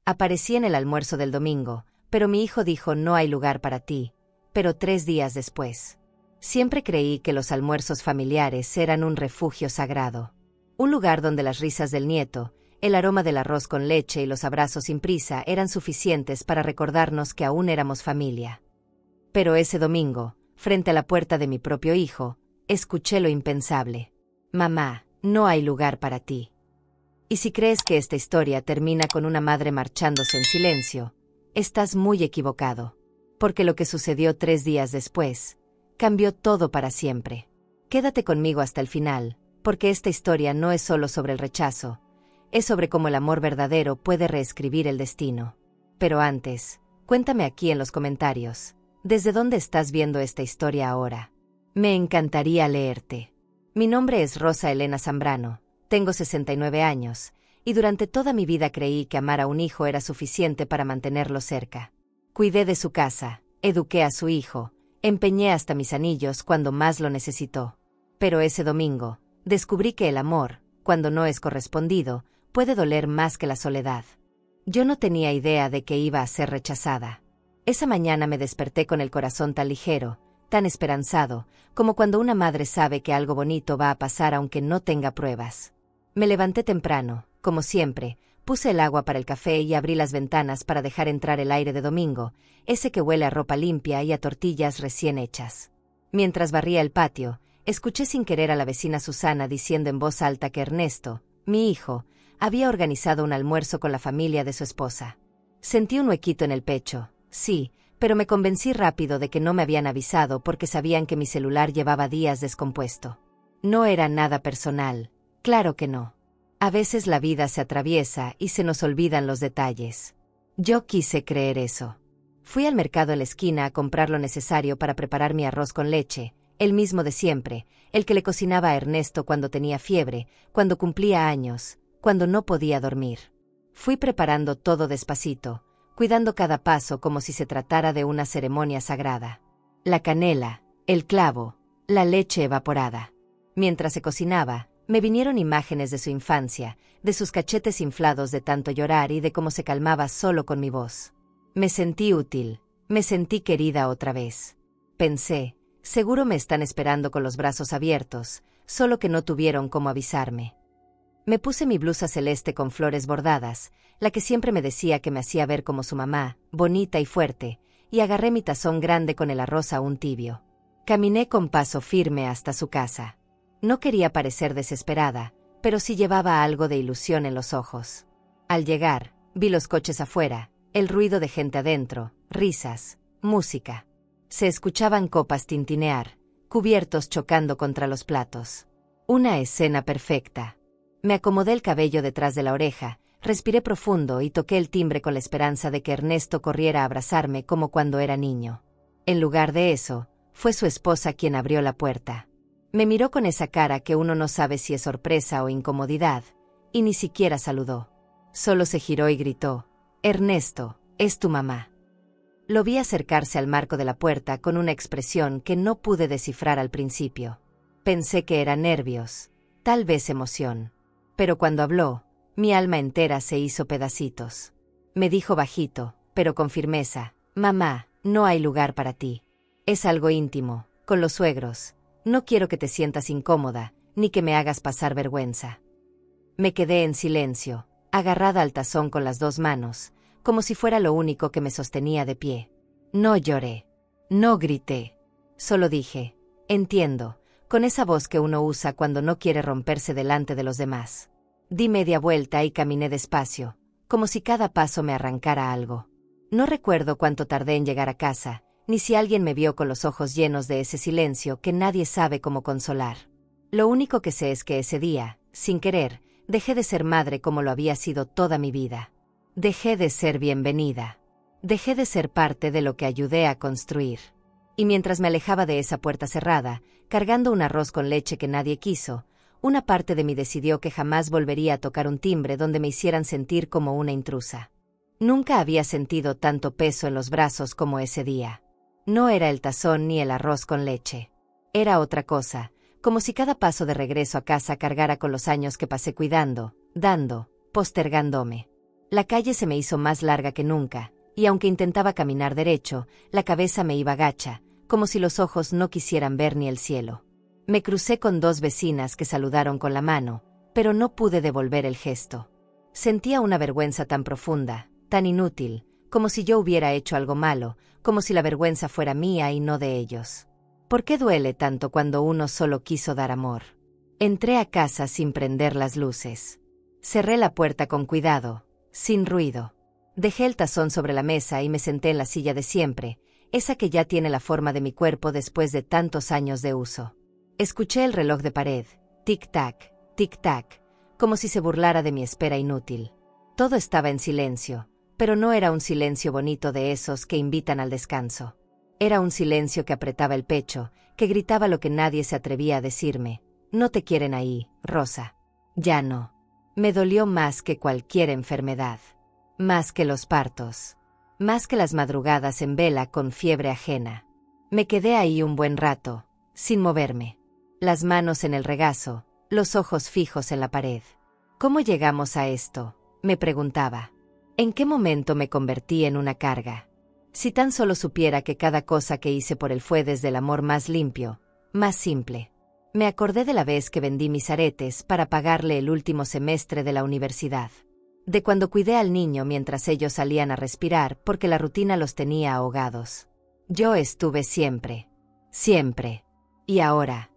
Aparecí en el almuerzo del domingo, pero mi hijo dijo no hay lugar para ti, pero 3 días después. Siempre creí que los almuerzos familiares eran un refugio sagrado. Un lugar donde las risas del nieto, el aroma del arroz con leche y los abrazos sin prisa eran suficientes para recordarnos que aún éramos familia. Pero ese domingo, frente a la puerta de mi propio hijo, escuché lo impensable. Mamá, no hay lugar para ti. Y si crees que esta historia termina con una madre marchándose en silencio, estás muy equivocado. Porque lo que sucedió 3 días después, cambió todo para siempre. Quédate conmigo hasta el final, porque esta historia no es solo sobre el rechazo, es sobre cómo el amor verdadero puede reescribir el destino. Pero antes, cuéntame aquí en los comentarios, ¿desde dónde estás viendo esta historia ahora? Me encantaría leerte. Mi nombre es Rosa Elena Zambrano, tengo 69 años, y durante toda mi vida creí que amar a un hijo era suficiente para mantenerlo cerca. Cuidé de su casa, eduqué a su hijo, empeñé hasta mis anillos cuando más lo necesitó. Pero ese domingo, descubrí que el amor, cuando no es correspondido, puede doler más que la soledad. Yo no tenía idea de que iba a ser rechazada. Esa mañana me desperté con el corazón tan ligero, tan esperanzado, como cuando una madre sabe que algo bonito va a pasar aunque no tenga pruebas. Me levanté temprano, como siempre, puse el agua para el café y abrí las ventanas para dejar entrar el aire de domingo, ese que huele a ropa limpia y a tortillas recién hechas. Mientras barría el patio, escuché sin querer a la vecina Susana diciendo en voz alta que Ernesto, mi hijo, había organizado un almuerzo con la familia de su esposa. Sentí un huequito en el pecho, sí, pero me convencí rápido de que no me habían avisado porque sabían que mi celular llevaba días descompuesto. No era nada personal, claro que no. A veces la vida se atraviesa y se nos olvidan los detalles. Yo quise creer eso. Fui al mercado en la esquina a comprar lo necesario para preparar mi arroz con leche, el mismo de siempre, el que le cocinaba a Ernesto cuando tenía fiebre, cuando cumplía años, cuando no podía dormir. Fui preparando todo despacito, cuidando cada paso como si se tratara de una ceremonia sagrada. La canela, el clavo, la leche evaporada. Mientras se cocinaba, me vinieron imágenes de su infancia, de sus cachetes inflados de tanto llorar y de cómo se calmaba solo con mi voz. Me sentí útil, me sentí querida otra vez. Pensé, seguro me están esperando con los brazos abiertos, solo que no tuvieron cómo avisarme. Me puse mi blusa celeste con flores bordadas, la que siempre me decía que me hacía ver como su mamá, bonita y fuerte, y agarré mi tazón grande con el arroz aún tibio. Caminé con paso firme hasta su casa. No quería parecer desesperada, pero sí llevaba algo de ilusión en los ojos. Al llegar, vi los coches afuera, el ruido de gente adentro, risas, música. Se escuchaban copas tintinear, cubiertos chocando contra los platos. Una escena perfecta. Me acomodé el cabello detrás de la oreja, respiré profundo y toqué el timbre con la esperanza de que Ernesto corriera a abrazarme como cuando era niño. En lugar de eso, fue su esposa quien abrió la puerta. Me miró con esa cara que uno no sabe si es sorpresa o incomodidad, y ni siquiera saludó. Solo se giró y gritó, «Ernesto, es tu mamá». Lo vi acercarse al marco de la puerta con una expresión que no pude descifrar al principio. Pensé que era nervios, tal vez emoción. Pero cuando habló, mi alma entera se hizo pedacitos. Me dijo bajito, pero con firmeza, «Mamá, no hay lugar para ti. Es algo íntimo, con los suegros. No quiero que te sientas incómoda, ni que me hagas pasar vergüenza». Me quedé en silencio, agarrada al tazón con las 2 manos, como si fuera lo único que me sostenía de pie. No lloré, no grité, solo dije, «Entiendo», con esa voz que uno usa cuando no quiere romperse delante de los demás. Di media vuelta y caminé despacio, como si cada paso me arrancara algo. No recuerdo cuánto tardé en llegar a casa, ni si alguien me vio con los ojos llenos de ese silencio que nadie sabe cómo consolar. Lo único que sé es que ese día, sin querer, dejé de ser madre como lo había sido toda mi vida. Dejé de ser bienvenida. Dejé de ser parte de lo que ayudé a construir. Y mientras me alejaba de esa puerta cerrada, cargando un arroz con leche que nadie quiso, una parte de mí decidió que jamás volvería a tocar un timbre donde me hicieran sentir como una intrusa. Nunca había sentido tanto peso en los brazos como ese día. No era el tazón ni el arroz con leche. Era otra cosa, como si cada paso de regreso a casa cargara con los años que pasé cuidando, dando, postergándome. La calle se me hizo más larga que nunca, y aunque intentaba caminar derecho, la cabeza me iba gacha, como si los ojos no quisieran ver ni el cielo. Me crucé con 2 vecinas que saludaron con la mano, pero no pude devolver el gesto. Sentía una vergüenza tan profunda, tan inútil, como si yo hubiera hecho algo malo, como si la vergüenza fuera mía y no de ellos. ¿Por qué duele tanto cuando uno solo quiso dar amor? Entré a casa sin prender las luces. Cerré la puerta con cuidado, sin ruido. Dejé el tazón sobre la mesa y me senté en la silla de siempre, esa que ya tiene la forma de mi cuerpo después de tantos años de uso. Escuché el reloj de pared, tic-tac, tic-tac, como si se burlara de mi espera inútil. Todo estaba en silencio, pero no era un silencio bonito de esos que invitan al descanso. Era un silencio que apretaba el pecho, que gritaba lo que nadie se atrevía a decirme. No te quieren ahí, Rosa. Ya no. Me dolió más que cualquier enfermedad. Más que los partos. Más que las madrugadas en vela con fiebre ajena. Me quedé ahí un buen rato, sin moverme. Las manos en el regazo, los ojos fijos en la pared. ¿Cómo llegamos a esto?, me preguntaba. ¿En qué momento me convertí en una carga? Si tan solo supiera que cada cosa que hice por él fue desde el amor más limpio, más simple. Me acordé de la vez que vendí mis aretes para pagarle el último semestre de la universidad. De cuando cuidé al niño mientras ellos salían a respirar porque la rutina los tenía ahogados. Yo estuve siempre. Siempre. Y ahora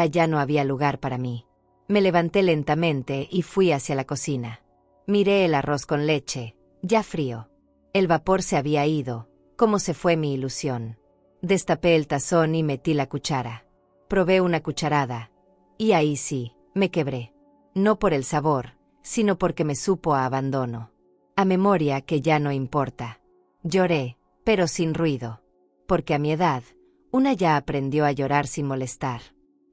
ya no había lugar para mí. Me levanté lentamente y fui hacia la cocina. Miré el arroz con leche, ya frío. El vapor se había ido, como se fue mi ilusión. Destapé el tazón y metí la cuchara. Probé una cucharada. Y ahí sí, me quebré. No por el sabor, sino porque me supo a abandono. A memoria que ya no importa. Lloré, pero sin ruido. Porque a mi edad, una ya aprendió a llorar sin molestar.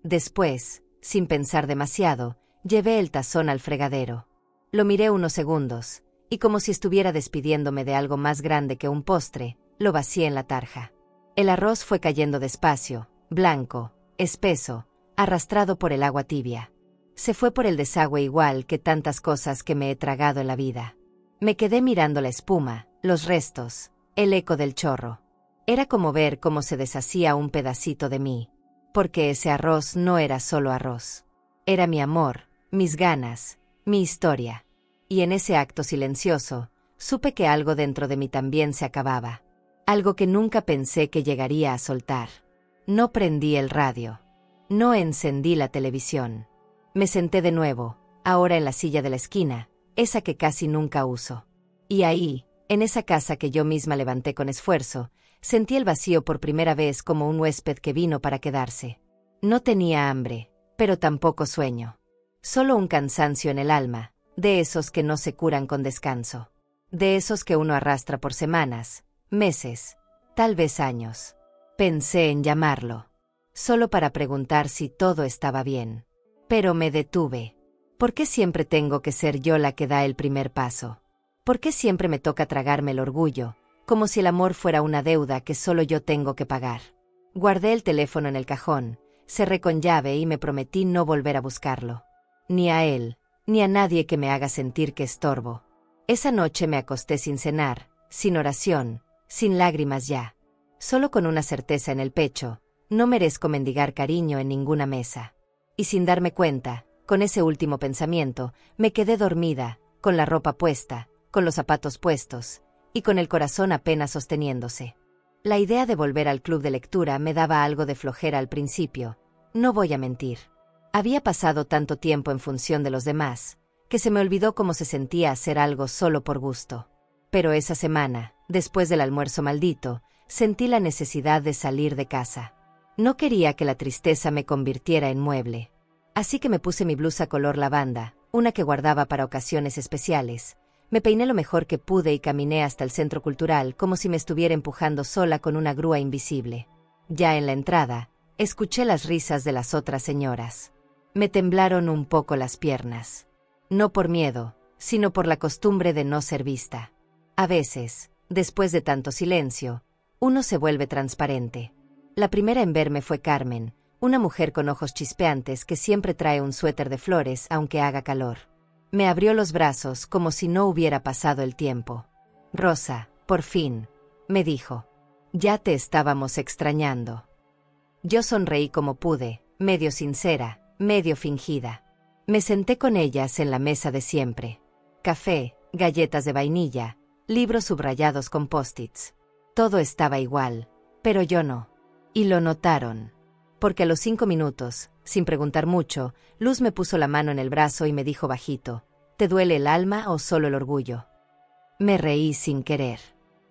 Después, sin pensar demasiado, llevé el tazón al fregadero. Lo miré unos segundos, y como si estuviera despidiéndome de algo más grande que un postre, lo vacié en la tarja. El arroz fue cayendo despacio, blanco, espeso, arrastrado por el agua tibia. Se fue por el desagüe igual que tantas cosas que me he tragado en la vida. Me quedé mirando la espuma, los restos, el eco del chorro. Era como ver cómo se deshacía un pedacito de mí. Porque ese arroz no era solo arroz. Era mi amor, mis ganas, mi historia. Y en ese acto silencioso, supe que algo dentro de mí también se acababa. Algo que nunca pensé que llegaría a soltar. No prendí el radio. No encendí la televisión. Me senté de nuevo, ahora en la silla de la esquina, esa que casi nunca uso. Y ahí, en esa casa que yo misma levanté con esfuerzo, sentí el vacío por primera vez como un huésped que vino para quedarse. No tenía hambre, pero tampoco sueño. Solo un cansancio en el alma, de esos que no se curan con descanso. De esos que uno arrastra por semanas, meses, tal vez años. Pensé en llamarlo, solo para preguntar si todo estaba bien. Pero me detuve. ¿Por qué siempre tengo que ser yo la que da el primer paso? ¿Por qué siempre me toca tragarme el orgullo, como si el amor fuera una deuda que solo yo tengo que pagar? Guardé el teléfono en el cajón, cerré con llave y me prometí no volver a buscarlo. Ni a él, ni a nadie que me haga sentir que estorbo. Esa noche me acosté sin cenar, sin oración, sin lágrimas ya. Solo con una certeza en el pecho, no merezco mendigar cariño en ninguna mesa. Y sin darme cuenta, con ese último pensamiento, me quedé dormida, con la ropa puesta, con los zapatos puestos, y con el corazón apenas sosteniéndose. La idea de volver al club de lectura me daba algo de flojera al principio, no voy a mentir. Había pasado tanto tiempo en función de los demás, que se me olvidó cómo se sentía hacer algo solo por gusto. Pero esa semana, después del almuerzo maldito, sentí la necesidad de salir de casa. No quería que la tristeza me convirtiera en mueble. Así que me puse mi blusa color lavanda, una que guardaba para ocasiones especiales. Me peiné lo mejor que pude y caminé hasta el centro cultural como si me estuviera empujando sola con una grúa invisible. Ya en la entrada, escuché las risas de las otras señoras. Me temblaron un poco las piernas. No por miedo, sino por la costumbre de no ser vista. A veces, después de tanto silencio, uno se vuelve transparente. La primera en verme fue Carmen, una mujer con ojos chispeantes que siempre trae un suéter de flores aunque haga calor. Me abrió los brazos como si no hubiera pasado el tiempo. Rosa, por fin, me dijo. Ya te estábamos extrañando. Yo sonreí como pude, medio sincera, medio fingida. Me senté con ellas en la mesa de siempre. Café, galletas de vainilla, libros subrayados con post-its. Todo estaba igual, pero yo no. Y lo notaron. Porque a los 5 minutos, sin preguntar mucho, Luz me puso la mano en el brazo y me dijo bajito, ¿te duele el alma o solo el orgullo? Me reí sin querer.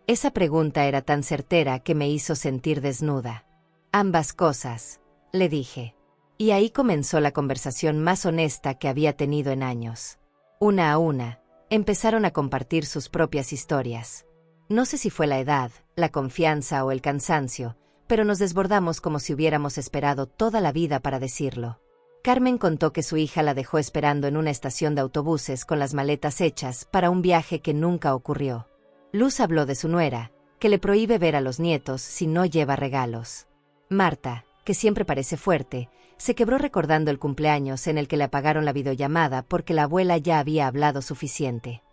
Esa pregunta era tan certera que me hizo sentir desnuda. Ambas cosas, le dije. Y ahí comenzó la conversación más honesta que había tenido en años. Una a una, empezaron a compartir sus propias historias. No sé si fue la edad, la confianza o el cansancio, pero nos desbordamos como si hubiéramos esperado toda la vida para decirlo. Carmen contó que su hija la dejó esperando en una estación de autobuses con las maletas hechas para un viaje que nunca ocurrió. Luz habló de su nuera, que le prohíbe ver a los nietos si no lleva regalos. Marta, que siempre parece fuerte, se quebró recordando el cumpleaños en el que le apagaron la videollamada porque la abuela ya había hablado suficiente.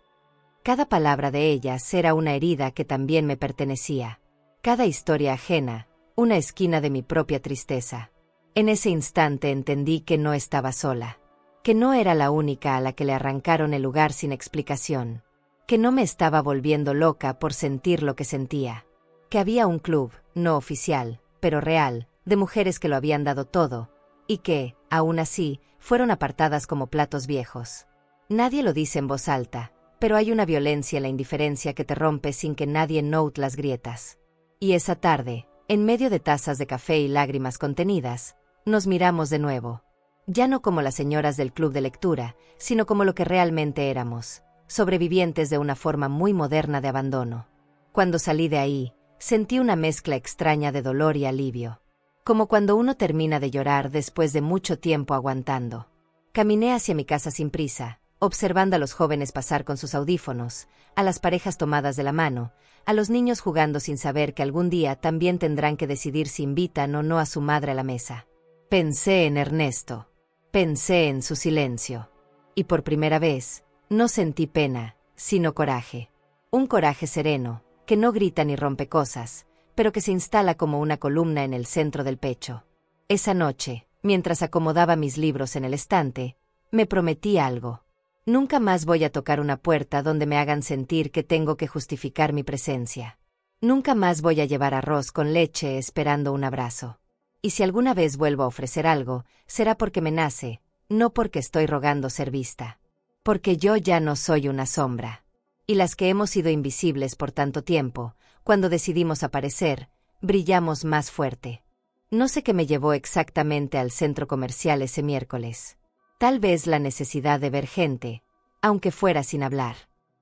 Cada palabra de ellas era una herida que también me pertenecía. Cada historia ajena, una esquina de mi propia tristeza. En ese instante entendí que no estaba sola. Que no era la única a la que le arrancaron el lugar sin explicación. Que no me estaba volviendo loca por sentir lo que sentía. Que había un club, no oficial, pero real, de mujeres que lo habían dado todo, y que, aún así, fueron apartadas como platos viejos. Nadie lo dice en voz alta, pero hay una violencia en la indiferencia que te rompe sin que nadie note las grietas. Y esa tarde, en medio de tazas de café y lágrimas contenidas, nos miramos de nuevo. Ya no como las señoras del club de lectura, sino como lo que realmente éramos, sobrevivientes de una forma muy moderna de abandono. Cuando salí de ahí, sentí una mezcla extraña de dolor y alivio. Como cuando uno termina de llorar después de mucho tiempo aguantando. Caminé hacia mi casa sin prisa, observando a los jóvenes pasar con sus audífonos, a las parejas tomadas de la mano, a los niños jugando sin saber que algún día también tendrán que decidir si invitan o no a su madre a la mesa. Pensé en Ernesto. Pensé en su silencio. Y por primera vez, no sentí pena, sino coraje. Un coraje sereno, que no grita ni rompe cosas, pero que se instala como una columna en el centro del pecho. Esa noche, mientras acomodaba mis libros en el estante, me prometí algo. Nunca más voy a tocar una puerta donde me hagan sentir que tengo que justificar mi presencia. Nunca más voy a llevar arroz con leche esperando un abrazo. Y si alguna vez vuelvo a ofrecer algo, será porque me nace, no porque estoy rogando ser vista. Porque yo ya no soy una sombra. Y las que hemos sido invisibles por tanto tiempo, cuando decidimos aparecer, brillamos más fuerte. No sé qué me llevó exactamente al centro comercial ese miércoles. Tal vez la necesidad de ver gente, aunque fuera sin hablar.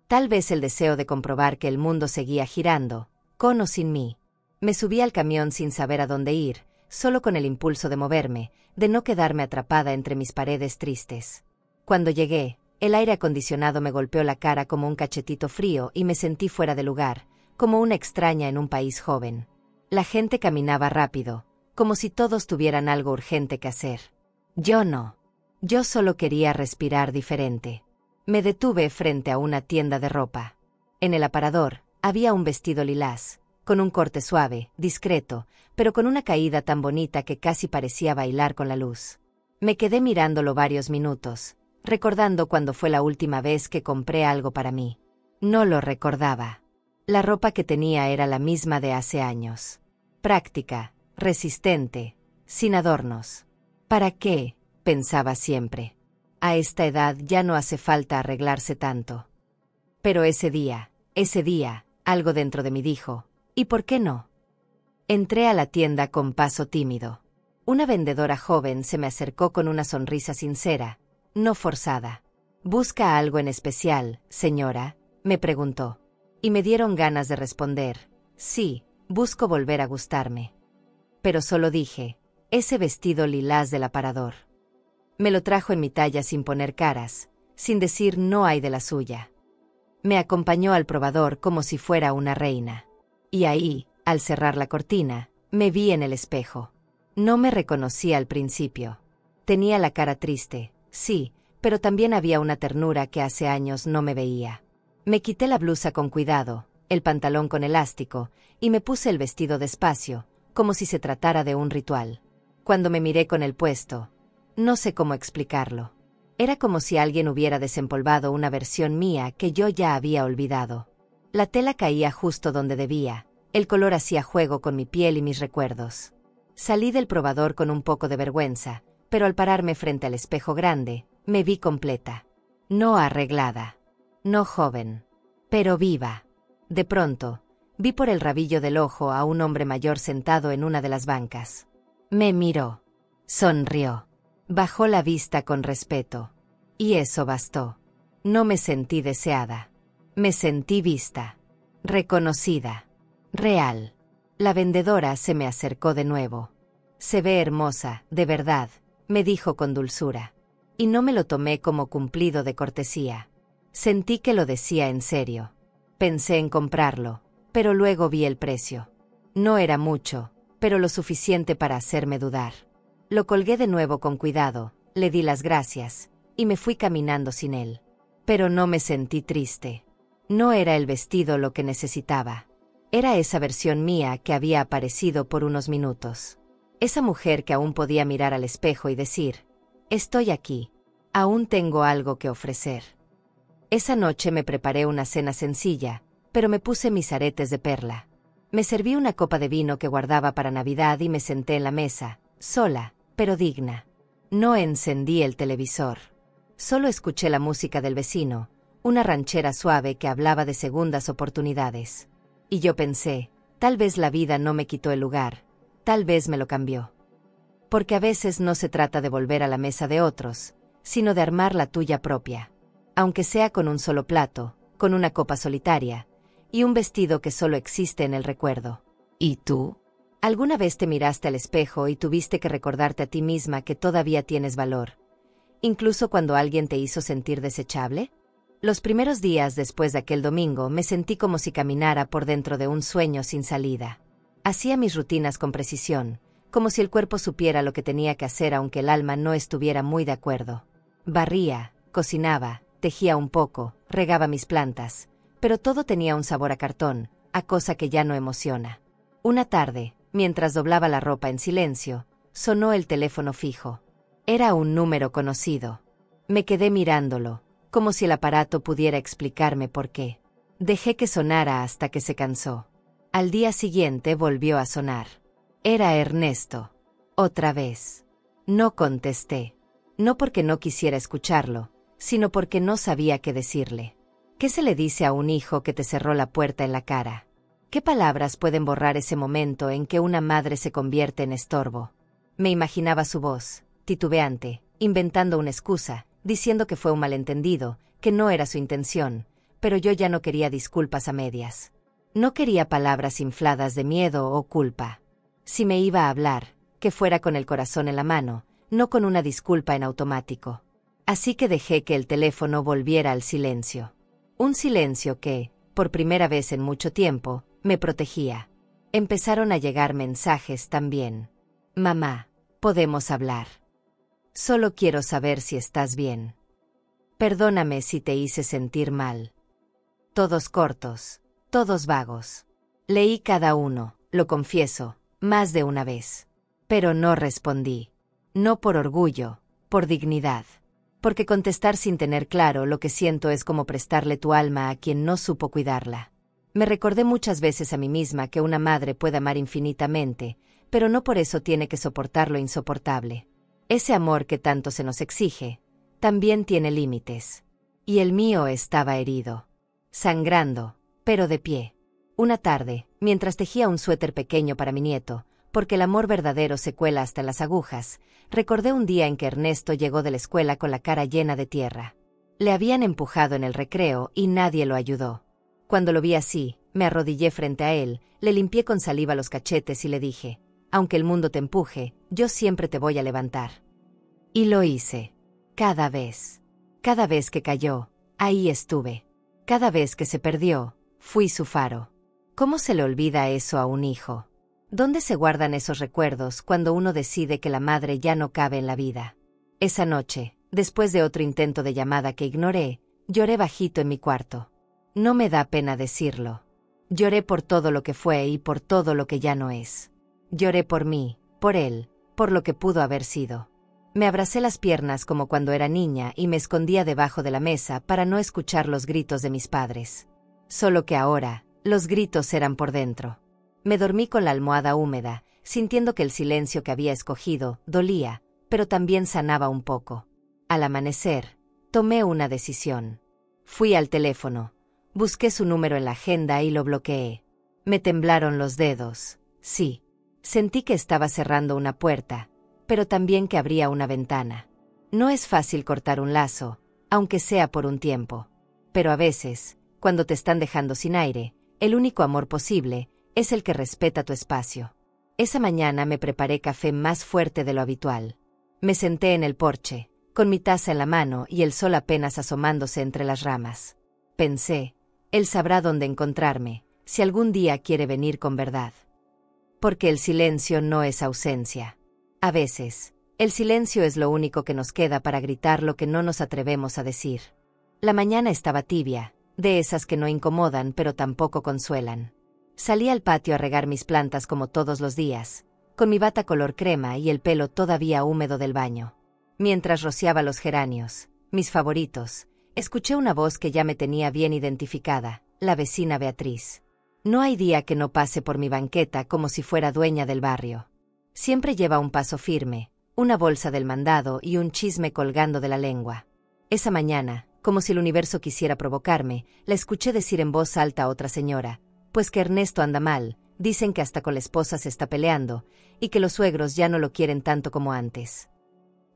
Tal vez el deseo de comprobar que el mundo seguía girando, con o sin mí. Me subí al camión sin saber a dónde ir, solo con el impulso de moverme, de no quedarme atrapada entre mis paredes tristes. Cuando llegué, el aire acondicionado me golpeó la cara como un cachetito frío y me sentí fuera de lugar, como una extraña en un país joven. La gente caminaba rápido, como si todos tuvieran algo urgente que hacer. Yo no. Yo solo quería respirar diferente. Me detuve frente a una tienda de ropa. En el aparador, había un vestido lilás, con un corte suave, discreto, pero con una caída tan bonita que casi parecía bailar con la luz. Me quedé mirándolo varios minutos, recordando cuándo fue la última vez que compré algo para mí. No lo recordaba. La ropa que tenía era la misma de hace años. Práctica, resistente, sin adornos. ¿Para qué?, pensaba siempre. A esta edad ya no hace falta arreglarse tanto. Pero ese día, algo dentro de mí dijo, ¿y por qué no? Entré a la tienda con paso tímido. Una vendedora joven se me acercó con una sonrisa sincera, no forzada. ¿Busca algo en especial, señora?, me preguntó. Y me dieron ganas de responder, sí, busco volver a gustarme. Pero solo dije, ese vestido lilás del aparador. Me lo trajo en mi talla sin poner caras, sin decir no hay de la suya. Me acompañó al probador como si fuera una reina. Y ahí, al cerrar la cortina, me vi en el espejo. No me reconocí al principio. Tenía la cara triste, sí, pero también había una ternura que hace años no me veía. Me quité la blusa con cuidado, el pantalón con elástico, y me puse el vestido despacio, como si se tratara de un ritual. Cuando me miré con el puesto, no sé cómo explicarlo. Era como si alguien hubiera desempolvado una versión mía que yo ya había olvidado. La tela caía justo donde debía, el color hacía juego con mi piel y mis recuerdos. Salí del probador con un poco de vergüenza, pero al pararme frente al espejo grande, me vi completa. No arreglada, no joven, pero viva. De pronto, vi por el rabillo del ojo a un hombre mayor sentado en una de las bancas. Me miró, sonrió, bajó la vista con respeto. Y eso bastó. No me sentí deseada. Me sentí vista, reconocida, real. La vendedora se me acercó de nuevo. Se ve hermosa, de verdad, me dijo con dulzura. Y no me lo tomé como cumplido de cortesía. Sentí que lo decía en serio. Pensé en comprarlo, pero luego vi el precio. No era mucho, pero lo suficiente para hacerme dudar. Lo colgué de nuevo con cuidado, le di las gracias, y me fui caminando sin él. Pero no me sentí triste. No era el vestido lo que necesitaba. Era esa versión mía que había aparecido por unos minutos. Esa mujer que aún podía mirar al espejo y decir, estoy aquí, aún tengo algo que ofrecer. Esa noche me preparé una cena sencilla, pero me puse mis aretes de perla. Me serví una copa de vino que guardaba para Navidad y me senté en la mesa, sola, pero digna. No encendí el televisor. Solo escuché la música del vecino, una ranchera suave que hablaba de segundas oportunidades. Y yo pensé, tal vez la vida no me quitó el lugar, tal vez me lo cambió. Porque a veces no se trata de volver a la mesa de otros, sino de armar la tuya propia. Aunque sea con un solo plato, con una copa solitaria, y un vestido que solo existe en el recuerdo. ¿Y tú? ¿Alguna vez te miraste al espejo y tuviste que recordarte a ti misma que todavía tienes valor? ¿Incluso cuando alguien te hizo sentir desechable? Los primeros días después de aquel domingo me sentí como si caminara por dentro de un sueño sin salida. Hacía mis rutinas con precisión, como si el cuerpo supiera lo que tenía que hacer aunque el alma no estuviera muy de acuerdo. Barría, cocinaba, tejía un poco, regaba mis plantas, pero todo tenía un sabor a cartón, a cosa que ya no emociona. Una tarde, mientras doblaba la ropa en silencio, sonó el teléfono fijo. Era un número conocido. Me quedé mirándolo, como si el aparato pudiera explicarme por qué. Dejé que sonara hasta que se cansó. Al día siguiente volvió a sonar. Era Ernesto. Otra vez. No contesté. No porque no quisiera escucharlo, sino porque no sabía qué decirle. ¿Qué se le dice a un hijo que te cerró la puerta en la cara? ¿Qué palabras pueden borrar ese momento en que una madre se convierte en estorbo? Me imaginaba su voz, titubeante, inventando una excusa, diciendo que fue un malentendido, que no era su intención, pero yo ya no quería disculpas a medias. No quería palabras infladas de miedo o culpa. Si me iba a hablar, que fuera con el corazón en la mano, no con una disculpa en automático. Así que dejé que el teléfono volviera al silencio. Un silencio que, por primera vez en mucho tiempo, me protegía. Empezaron a llegar mensajes también. Mamá, podemos hablar. Solo quiero saber si estás bien. Perdóname si te hice sentir mal. Todos cortos, todos vagos. Leí cada uno, lo confieso, más de una vez. Pero no respondí. No por orgullo, por dignidad. Porque contestar sin tener claro lo que siento es como prestarle tu alma a quien no supo cuidarla. Me recordé muchas veces a mí misma que una madre puede amar infinitamente, pero no por eso tiene que soportar lo insoportable. Ese amor que tanto se nos exige, también tiene límites. Y el mío estaba herido. Sangrando, pero de pie. Una tarde, mientras tejía un suéter pequeño para mi nieto, porque el amor verdadero se cuela hasta las agujas, recordé un día en que Ernesto llegó de la escuela con la cara llena de tierra. Le habían empujado en el recreo y nadie lo ayudó. Cuando lo vi así, me arrodillé frente a él, le limpié con saliva los cachetes y le dije, aunque el mundo te empuje, yo siempre te voy a levantar. Y lo hice. Cada vez. Cada vez que cayó, ahí estuve. Cada vez que se perdió, fui su faro. ¿Cómo se le olvida eso a un hijo? ¿Dónde se guardan esos recuerdos cuando uno decide que la madre ya no cabe en la vida? Esa noche, Después de otro intento de llamada que ignoré, lloré bajito en mi cuarto. No me da pena decirlo. Lloré por todo lo que fue y por todo lo que ya no es. Lloré por mí, por él, por lo que pudo haber sido. Me abracé las piernas como cuando era niña y me escondía debajo de la mesa para no escuchar los gritos de mis padres. Solo que ahora, los gritos eran por dentro. Me dormí con la almohada húmeda, sintiendo que el silencio que había escogido dolía, pero también sanaba un poco. Al amanecer, tomé una decisión. Fui al teléfono. Busqué su número en la agenda y lo bloqueé. Me temblaron los dedos. Sí. Sentí que estaba cerrando una puerta, pero también que abría una ventana. No es fácil cortar un lazo, aunque sea por un tiempo. Pero a veces, cuando te están dejando sin aire, el único amor posible es el que respeta tu espacio. Esa mañana me preparé café más fuerte de lo habitual. Me senté en el porche, con mi taza en la mano y el sol apenas asomándose entre las ramas. Pensé, él sabrá dónde encontrarme, si algún día quiere venir con verdad. Porque el silencio no es ausencia. A veces, el silencio es lo único que nos queda para gritar lo que no nos atrevemos a decir. La mañana estaba tibia, de esas que no incomodan pero tampoco consuelan. Salí al patio a regar mis plantas como todos los días, con mi bata color crema y el pelo todavía húmedo del baño. Mientras rociaba los geranios, mis favoritos, escuché una voz que ya me tenía bien identificada, la vecina Beatriz. No hay día que no pase por mi banqueta como si fuera dueña del barrio. Siempre lleva un paso firme, una bolsa del mandado y un chisme colgando de la lengua. Esa mañana, como si el universo quisiera provocarme, la escuché decir en voz alta a otra señora, pues que Ernesto anda mal, dicen que hasta con la esposa se está peleando, y que los suegros ya no lo quieren tanto como antes.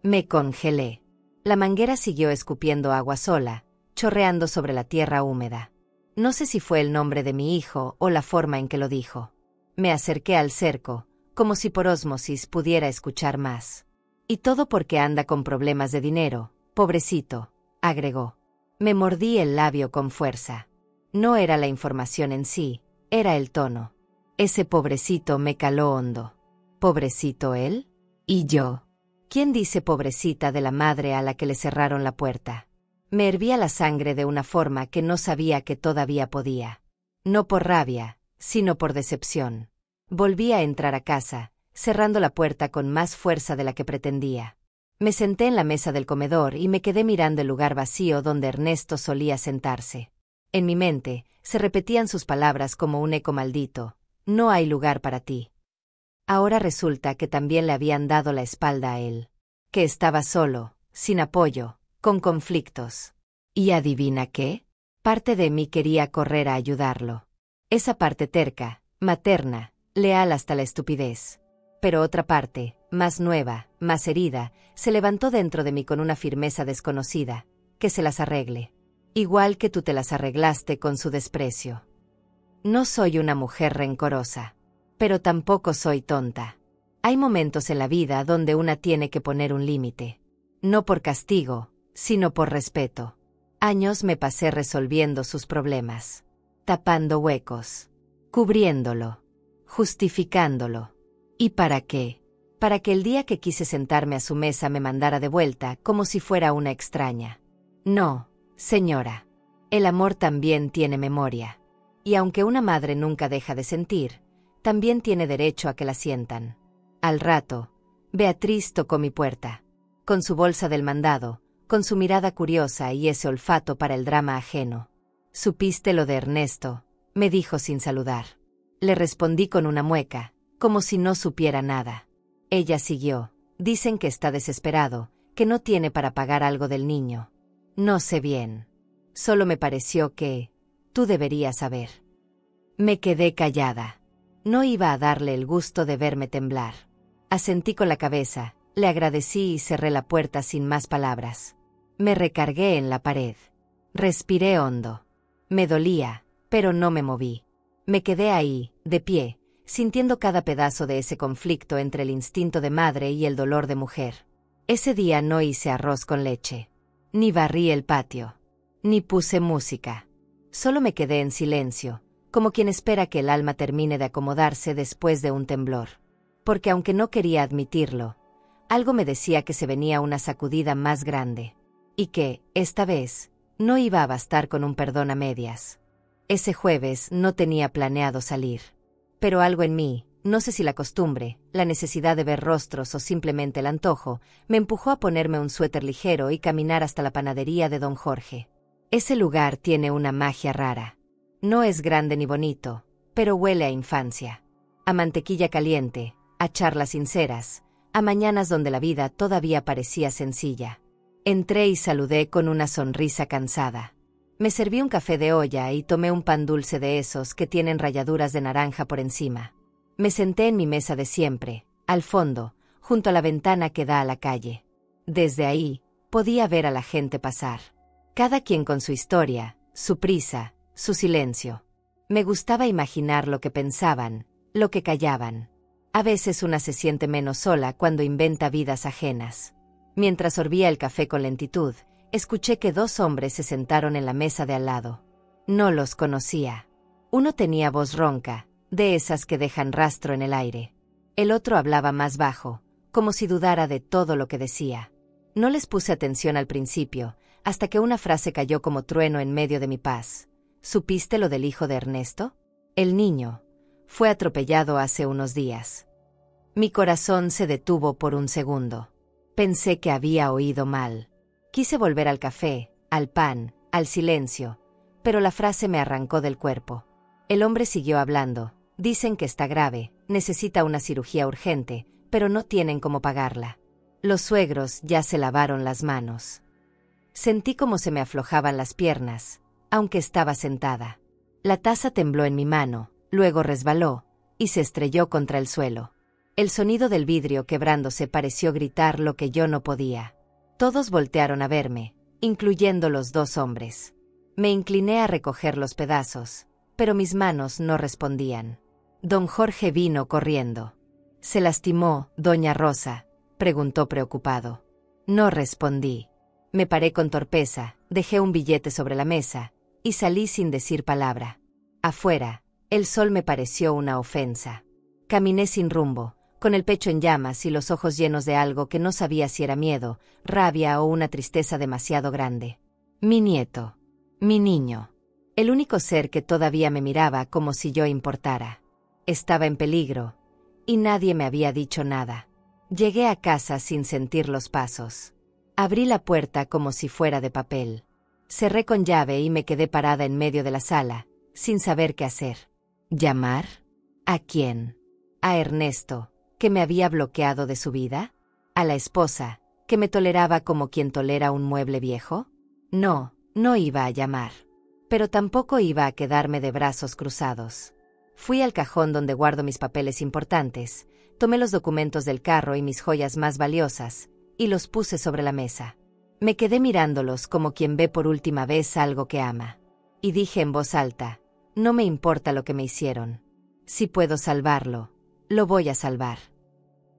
Me congelé. La manguera siguió escupiendo agua sola, chorreando sobre la tierra húmeda. No sé si fue el nombre de mi hijo o la forma en que lo dijo. Me acerqué al cerco, como si por ósmosis pudiera escuchar más. Y todo porque anda con problemas de dinero, pobrecito, agregó. Me mordí el labio con fuerza. No era la información en sí, era el tono. Ese pobrecito me caló hondo. ¿Pobrecito él? ¿Y yo? ¿Quién dice pobrecita de la madre a la que le cerraron la puerta? Me hervía la sangre de una forma que no sabía que todavía podía. No por rabia, sino por decepción. Volví a entrar a casa, cerrando la puerta con más fuerza de la que pretendía. Me senté en la mesa del comedor y me quedé mirando el lugar vacío donde Ernesto solía sentarse. En mi mente, se repetían sus palabras como un eco maldito. No hay lugar para ti. Ahora resulta que también le habían dado la espalda a él. Que estaba solo, sin apoyo, con conflictos. ¿Y adivina qué? Parte de mí quería correr a ayudarlo. Esa parte terca, materna, leal hasta la estupidez. Pero otra parte, más nueva, más herida, se levantó dentro de mí con una firmeza desconocida. Que se las arregle. Igual que tú te las arreglaste con su desprecio. No soy una mujer rencorosa. Pero tampoco soy tonta. Hay momentos en la vida donde una tiene que poner un límite. No por castigo, sino por respeto. Años me pasé resolviendo sus problemas. Tapando huecos. Cubriéndolo. Justificándolo. ¿Y para qué? Para que el día que quise sentarme a su mesa me mandara de vuelta como si fuera una extraña. No, señora. El amor también tiene memoria. Y aunque una madre nunca deja de sentir, también tiene derecho a que la sientan. Al rato, Beatriz tocó mi puerta. Con su bolsa del mandado, con su mirada curiosa y ese olfato para el drama ajeno. ¿Supiste lo de Ernesto?, me dijo sin saludar. Le respondí con una mueca, como si no supiera nada. Ella siguió. Dicen que está desesperado, que no tiene para pagar algo del niño. No sé bien. Solo me pareció que tú deberías saber. Me quedé callada. No iba a darle el gusto de verme temblar. Asentí con la cabeza, le agradecí y cerré la puerta sin más palabras. Me recargué en la pared. Respiré hondo. Me dolía, pero no me moví. Me quedé ahí, de pie, sintiendo cada pedazo de ese conflicto entre el instinto de madre y el dolor de mujer. Ese día no hice arroz con leche. Ni barrí el patio. Ni puse música. Solo me quedé en silencio, como quien espera que el alma termine de acomodarse después de un temblor. Porque aunque no quería admitirlo, Algo me decía que se venía una sacudida más grande. Y que, esta vez, no iba a bastar con un perdón a medias. Ese jueves no tenía planeado salir. Pero algo en mí, no sé si la costumbre, la necesidad de ver rostros o simplemente el antojo, me empujó a ponerme un suéter ligero y caminar hasta la panadería de Don Jorge. Ese lugar tiene una magia rara. No es grande ni bonito, pero huele a infancia. A mantequilla caliente, a charlas sinceras, a mañanas donde la vida todavía parecía sencilla. Entré y saludé con una sonrisa cansada. Me serví un café de olla y tomé un pan dulce de esos que tienen rayaduras de naranja por encima. Me senté en mi mesa de siempre, al fondo, junto a la ventana que da a la calle. Desde ahí, podía ver a la gente pasar. Cada quien con su historia, su prisa, su silencio. Me gustaba imaginar lo que pensaban, lo que callaban. A veces una se siente menos sola cuando inventa vidas ajenas. Mientras sorbía el café con lentitud, escuché que 2 hombres se sentaron en la mesa de al lado. No los conocía. Uno tenía voz ronca, de esas que dejan rastro en el aire. El otro hablaba más bajo, como si dudara de todo lo que decía. No les puse atención al principio, hasta que una frase cayó como trueno en medio de mi paz. ¿Supiste lo del hijo de Ernesto? El niño. Fue atropellado hace unos días. Mi corazón se detuvo por un segundo. Pensé que había oído mal. Quise volver al café, al pan, al silencio, pero la frase me arrancó del cuerpo. El hombre siguió hablando. Dicen que está grave, necesita una cirugía urgente, pero no tienen cómo pagarla. Los suegros ya se lavaron las manos. Sentí como se me aflojaban las piernas, aunque estaba sentada. La taza tembló en mi mano, luego resbaló, y se estrelló contra el suelo. El sonido del vidrio quebrándose pareció gritar lo que yo no podía. Todos voltearon a verme, incluyendo los 2 hombres. Me incliné a recoger los pedazos, pero mis manos no respondían. Don Jorge vino corriendo. ¿Se lastimó, doña Rosa?, preguntó preocupado. No respondí. Me paré con torpeza, dejé un billete sobre la mesa, y salí sin decir palabra. Afuera, el sol me pareció una ofensa. Caminé sin rumbo, con el pecho en llamas y los ojos llenos de algo que no sabía si era miedo, rabia o una tristeza demasiado grande. Mi nieto. Mi niño. El único ser que todavía me miraba como si yo importara. Estaba en peligro, y nadie me había dicho nada. Llegué a casa sin sentir los pasos. Abrí la puerta como si fuera de papel. Cerré con llave y me quedé parada en medio de la sala, sin saber qué hacer. ¿Llamar? ¿A quién? ¿A Ernesto, que me había bloqueado de su vida? ¿A la esposa, que me toleraba como quien tolera un mueble viejo? No, no iba a llamar. Pero tampoco iba a quedarme de brazos cruzados. Fui al cajón donde guardo mis papeles importantes, tomé los documentos del carro y mis joyas más valiosas, y los puse sobre la mesa. Me quedé mirándolos como quien ve por última vez algo que ama. Y dije en voz alta, no me importa lo que me hicieron. Si puedo salvarlo, lo voy a salvar.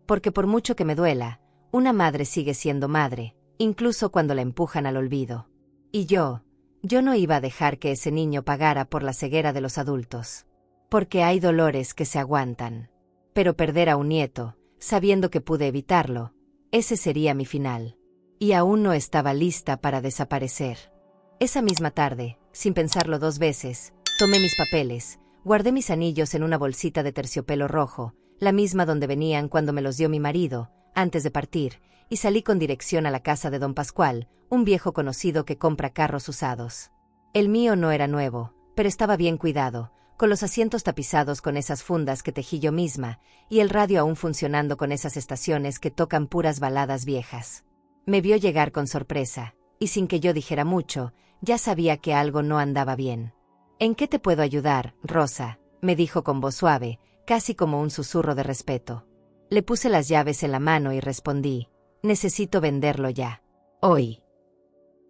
Porque por mucho que me duela, una madre sigue siendo madre, incluso cuando la empujan al olvido. Y yo no iba a dejar que ese niño pagara por la ceguera de los adultos. Porque hay dolores que se aguantan. Pero perder a un nieto, sabiendo que pude evitarlo, ese sería mi final. Y aún no estaba lista para desaparecer. Esa misma tarde, sin pensarlo 2 veces, tomé mis papeles, guardé mis anillos en una bolsita de terciopelo rojo, la misma donde venían cuando me los dio mi marido, antes de partir, y salí con dirección a la casa de don Pascual, un viejo conocido que compra carros usados. El mío no era nuevo, pero estaba bien cuidado, con los asientos tapizados con esas fundas que tejí yo misma, y el radio aún funcionando con esas estaciones que tocan puras baladas viejas. Me vio llegar con sorpresa, y sin que yo dijera mucho, ya sabía que algo no andaba bien. ¿En qué te puedo ayudar, Rosa?, me dijo con voz suave, casi como un susurro de respeto. Le puse las llaves en la mano y respondí, necesito venderlo ya. Hoy.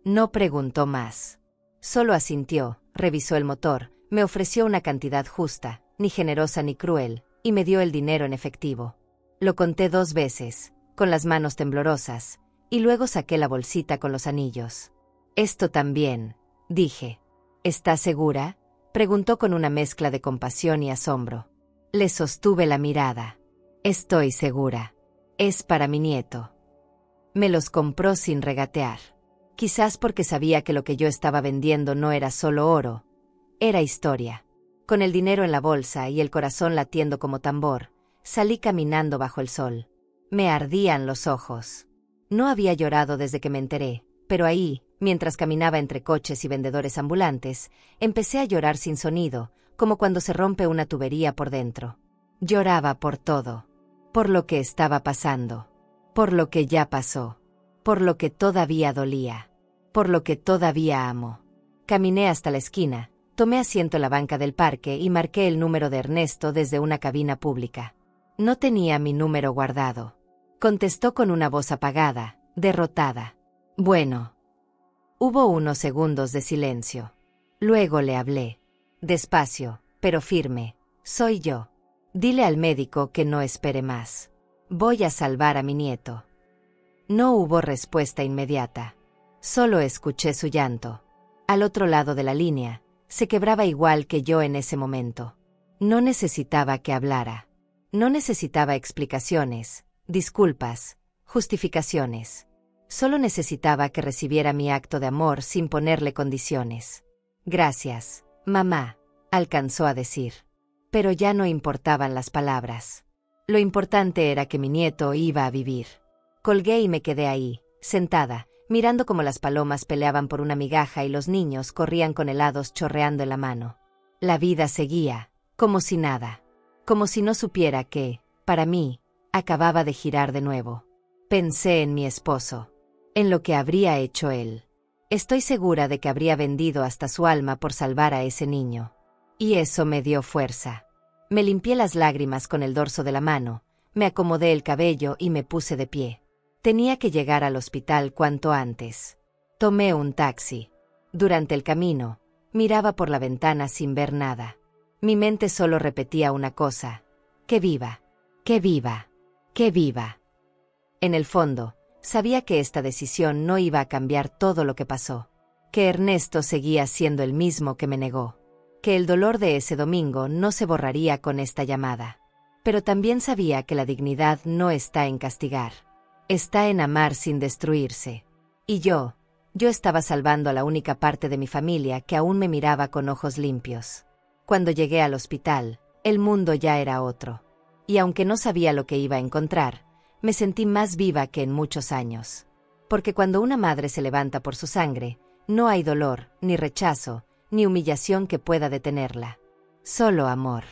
No preguntó más. Solo asintió, revisó el motor, me ofreció una cantidad justa, ni generosa ni cruel, y me dio el dinero en efectivo. Lo conté 2 veces, con las manos temblorosas, y luego saqué la bolsita con los anillos. Esto también, dije. ¿Estás segura?, preguntó con una mezcla de compasión y asombro. Le sostuve la mirada. Estoy segura. Es para mi nieto. Me los compró sin regatear. Quizás porque sabía que lo que yo estaba vendiendo no era solo oro, era historia. Con el dinero en la bolsa y el corazón latiendo como tambor, salí caminando bajo el sol. Me ardían los ojos. No había llorado desde que me enteré, pero ahí, mientras caminaba entre coches y vendedores ambulantes, empecé a llorar sin sonido, como cuando se rompe una tubería por dentro. Lloraba por todo. Por lo que estaba pasando. Por lo que ya pasó. Por lo que todavía dolía. Por lo que todavía amo. Caminé hasta la esquina, tomé asiento en la banca del parque y marqué el número de Ernesto desde una cabina pública. No tenía mi número guardado. Contestó con una voz apagada, derrotada. Bueno. Hubo unos segundos de silencio. Luego le hablé. Despacio, pero firme. Soy yo. Dile al médico que no espere más. Voy a salvar a mi nieto. No hubo respuesta inmediata. Solo escuché su llanto. Al otro lado de la línea, se quebraba igual que yo en ese momento. No necesitaba que hablara. No necesitaba explicaciones, disculpas, justificaciones. Solo necesitaba que recibiera mi acto de amor sin ponerle condiciones. Gracias, mamá, alcanzó a decir. Pero ya no importaban las palabras. Lo importante era que mi nieto iba a vivir. Colgué y me quedé ahí, sentada, mirando cómo las palomas peleaban por una migaja y los niños corrían con helados chorreando en la mano. La vida seguía, como si nada. Como si no supiera que, para mí, acababa de girar de nuevo. Pensé en mi esposo. En lo que habría hecho él. Estoy segura de que habría vendido hasta su alma por salvar a ese niño. Y eso me dio fuerza. Me limpié las lágrimas con el dorso de la mano, me acomodé el cabello y me puse de pie. Tenía que llegar al hospital cuanto antes. Tomé un taxi. Durante el camino, miraba por la ventana sin ver nada. Mi mente solo repetía una cosa: que viva, que viva, que viva. En el fondo, sabía que esta decisión no iba a cambiar todo lo que pasó. Que Ernesto seguía siendo el mismo que me negó. Que el dolor de ese domingo no se borraría con esta llamada. Pero también sabía que la dignidad no está en castigar. Está en amar sin destruirse. Y yo estaba salvando a la única parte de mi familia que aún me miraba con ojos limpios. Cuando llegué al hospital, el mundo ya era otro. Y aunque no sabía lo que iba a encontrar, me sentí más viva que en muchos años. Porque cuando una madre se levanta por su sangre, no hay dolor, ni rechazo, ni humillación que pueda detenerla. Solo amor.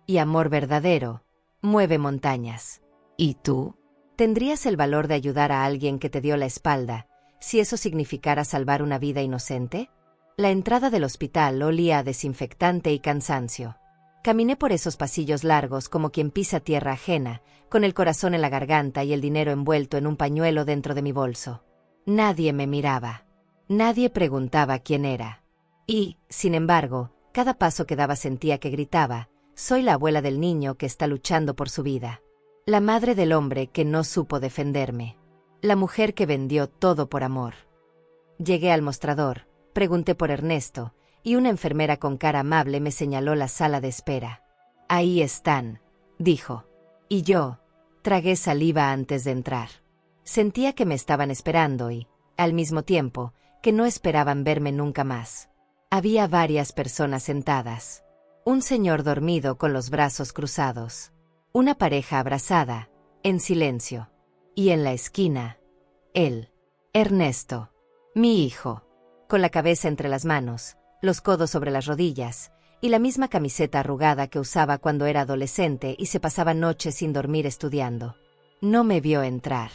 Y amor verdadero mueve montañas. ¿Y tú? ¿Tendrías el valor de ayudar a alguien que te dio la espalda, si eso significara salvar una vida inocente? La entrada del hospital olía a desinfectante y cansancio. Caminé por esos pasillos largos como quien pisa tierra ajena, con el corazón en la garganta y el dinero envuelto en un pañuelo dentro de mi bolso. Nadie me miraba. Nadie preguntaba quién era. Y, sin embargo, cada paso que daba sentía que gritaba: soy la abuela del niño que está luchando por su vida. La madre del hombre que no supo defenderme. La mujer que vendió todo por amor. Llegué al mostrador, pregunté por Ernesto, y una enfermera con cara amable me señaló la sala de espera. Ahí están, dijo. Y yo tragué saliva antes de entrar. Sentía que me estaban esperando y, al mismo tiempo, que no esperaban verme nunca más. Había varias personas sentadas. Un señor dormido con los brazos cruzados. Una pareja abrazada, en silencio. Y en la esquina, él, Ernesto, mi hijo, con la cabeza entre las manos, los codos sobre las rodillas, y la misma camiseta arrugada que usaba cuando era adolescente y se pasaba noches sin dormir estudiando. No me vio entrar.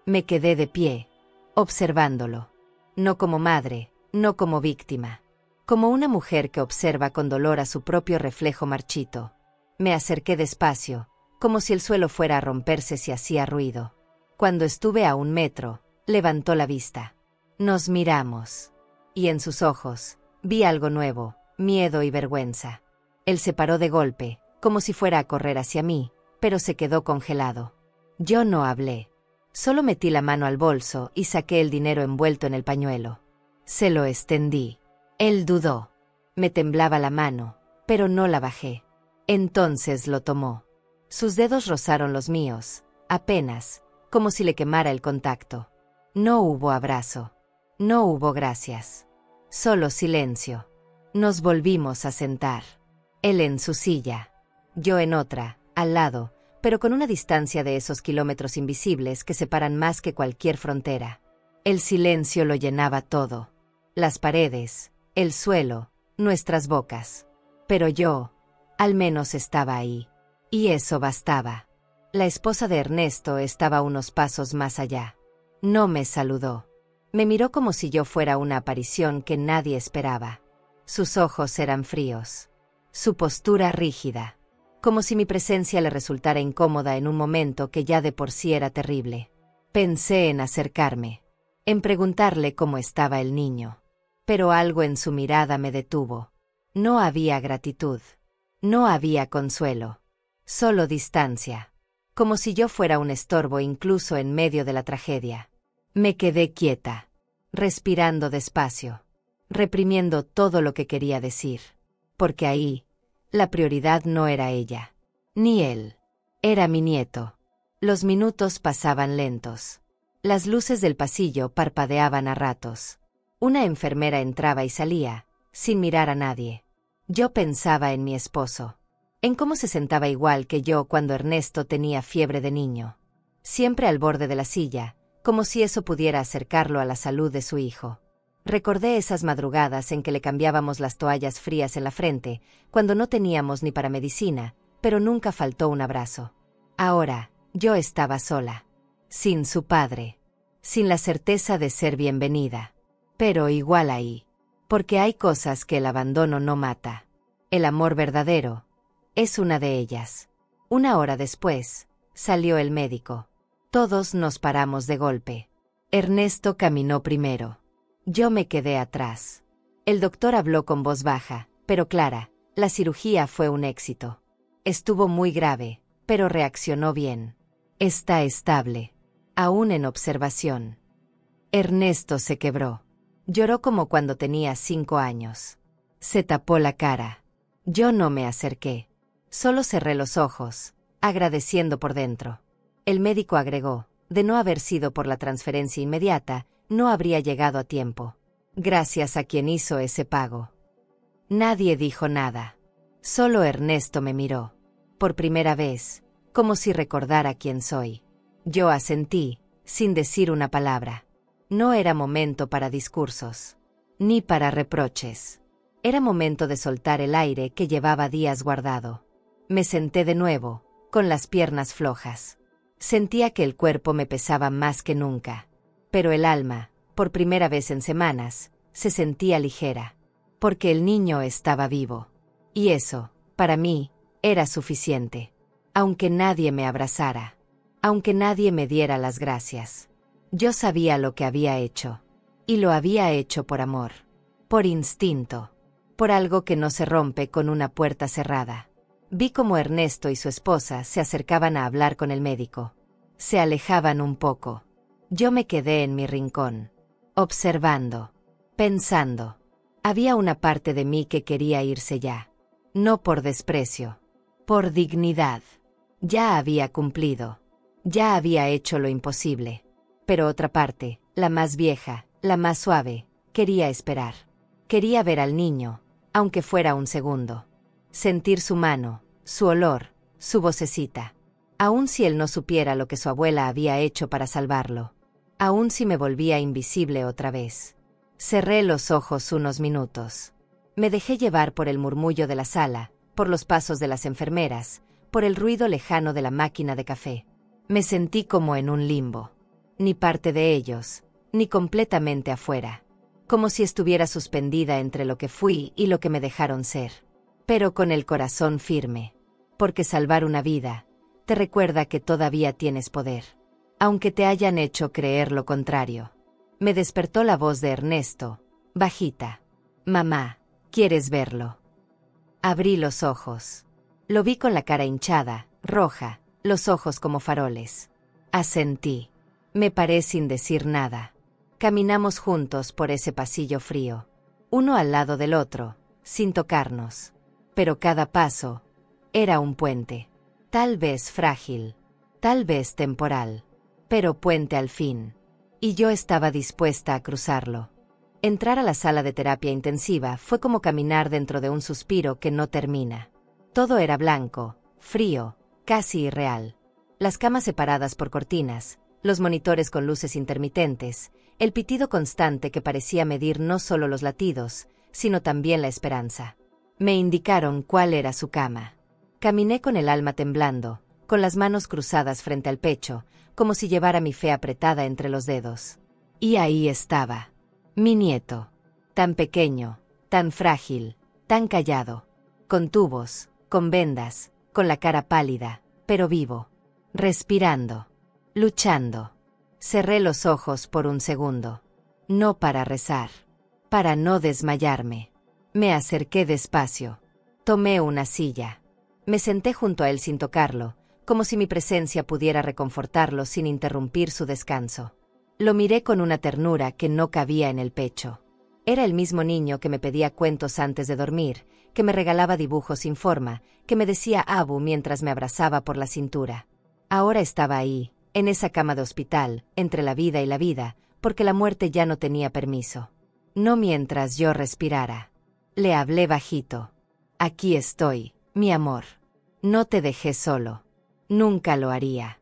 Me quedé de pie, observándolo. No como madre, no como víctima. Como una mujer que observa con dolor a su propio reflejo marchito. Me acerqué despacio, como si el suelo fuera a romperse si hacía ruido. Cuando estuve a 1 metro, levantó la vista. Nos miramos. Y en sus ojos, vi algo nuevo, miedo y vergüenza. Él se paró de golpe, como si fuera a correr hacia mí, pero se quedó congelado. Yo no hablé. Solo metí la mano al bolso y saqué el dinero envuelto en el pañuelo. Se lo extendí. Él dudó. Me temblaba la mano, pero no la bajé. Entonces lo tomó. Sus dedos rozaron los míos, Apenas, como si le quemara el contacto. No hubo abrazo. No hubo gracias. Solo silencio. Nos volvimos a sentar. Él en su silla. Yo en otra, al lado, pero con una distancia de esos kilómetros invisibles que separan más que cualquier frontera. El silencio lo llenaba todo. Las paredes, el suelo, nuestras bocas. Pero yo, al menos estaba ahí. Y eso bastaba. La esposa de Ernesto estaba unos pasos más allá. No me saludó. Me miró como si yo fuera una aparición que nadie esperaba. Sus ojos eran fríos. Su postura rígida. Como si mi presencia le resultara incómoda en un momento que ya de por sí era terrible. Pensé en acercarme. En preguntarle cómo estaba el niño. Pero algo en su mirada me detuvo. No había gratitud. No había consuelo. Solo distancia. Como si yo fuera un estorbo incluso en medio de la tragedia. Me quedé quieta. Respirando despacio. Reprimiendo todo lo que quería decir. Porque ahí, la prioridad no era ella. Ni él. Era mi nieto. Los minutos pasaban lentos. Las luces del pasillo parpadeaban a ratos. Una enfermera entraba y salía, sin mirar a nadie. Yo pensaba en mi esposo. En cómo se sentaba igual que yo cuando Ernesto tenía fiebre de niño. Siempre al borde de la silla, como si eso pudiera acercarlo a la salud de su hijo. Recordé esas madrugadas en que le cambiábamos las toallas frías en la frente, cuando no teníamos ni para medicina, pero nunca faltó un abrazo. Ahora, yo estaba sola. Sin su padre. Sin la certeza de ser bienvenida. Pero igual ahí. Porque hay cosas que el abandono no mata. El amor verdadero es una de ellas. Una hora después, salió el médico. Todos nos paramos de golpe. Ernesto caminó primero. Yo me quedé atrás. El doctor habló con voz baja, pero clara. La cirugía fue un éxito. Estuvo muy grave, pero reaccionó bien. Está estable. Aún en observación. Ernesto se quebró. Lloró como cuando tenía 5 años. Se tapó la cara. Yo no me acerqué. Solo cerré los ojos, agradeciendo por dentro. El médico agregó, de no haber sido por la transferencia inmediata, no habría llegado a tiempo. Gracias a quien hizo ese pago. Nadie dijo nada. Solo Ernesto me miró. Por primera vez, como si recordara quién soy. Yo asentí, sin decir una palabra. No era momento para discursos. Ni para reproches. Era momento de soltar el aire que llevaba días guardado. Me senté de nuevo, con las piernas flojas. Sentía que el cuerpo me pesaba más que nunca. Pero el alma, por primera vez en semanas, se sentía ligera. Porque el niño estaba vivo. Y eso, para mí, era suficiente. Aunque nadie me abrazara. Aunque nadie me diera las gracias. Yo sabía lo que había hecho. Y lo había hecho por amor. Por instinto. Por algo que no se rompe con una puerta cerrada. Vi cómo Ernesto y su esposa se acercaban a hablar con el médico. Se alejaban un poco. Yo me quedé en mi rincón. Observando. Pensando. Había una parte de mí que quería irse ya. No por desprecio. Por dignidad. Ya había cumplido. Ya había hecho lo imposible. Pero otra parte, la más vieja, la más suave, quería esperar. Quería ver al niño, aunque fuera un segundo. Sentir su mano, su olor, su vocecita. Aun si él no supiera lo que su abuela había hecho para salvarlo. Aun si me volvía invisible otra vez. Cerré los ojos unos minutos. Me dejé llevar por el murmullo de la sala, por los pasos de las enfermeras, por el ruido lejano de la máquina de café. Me sentí como en un limbo. Ni parte de ellos, ni completamente afuera. Como si estuviera suspendida entre lo que fui y lo que me dejaron ser. Pero con el corazón firme. Porque salvar una vida te recuerda que todavía tienes poder. Aunque te hayan hecho creer lo contrario. Me despertó la voz de Ernesto, bajita. Mamá, ¿quieres verlo? Abrí los ojos. Lo vi con la cara hinchada, roja, los ojos como faroles. Asentí. Me paré sin decir nada. Caminamos juntos por ese pasillo frío. Uno al lado del otro, sin tocarnos. Pero cada paso era un puente. Tal vez frágil. Tal vez temporal. Pero puente al fin. Y yo estaba dispuesta a cruzarlo. Entrar a la sala de terapia intensiva fue como caminar dentro de un suspiro que no termina. Todo era blanco, frío, casi irreal. Las camas separadas por cortinas, los monitores con luces intermitentes, el pitido constante que parecía medir no solo los latidos, sino también la esperanza. Me indicaron cuál era su cama. Caminé con el alma temblando, con las manos cruzadas frente al pecho, como si llevara mi fe apretada entre los dedos. Y ahí estaba. Mi nieto. Tan pequeño, tan frágil, tan callado. Con tubos, con vendas, con la cara pálida, pero vivo. Respirando. Luchando. Cerré los ojos por un segundo. No para rezar. Para no desmayarme. Me acerqué despacio. Tomé una silla. Me senté junto a él sin tocarlo, como si mi presencia pudiera reconfortarlo sin interrumpir su descanso. Lo miré con una ternura que no cabía en el pecho. Era el mismo niño que me pedía cuentos antes de dormir, que me regalaba dibujos sin forma, que me decía Abu mientras me abrazaba por la cintura. Ahora estaba ahí, en esa cama de hospital, entre la vida y la vida, porque la muerte ya no tenía permiso. No mientras yo respirara. Le hablé bajito. Aquí estoy, mi amor. No te dejé solo. Nunca lo haría.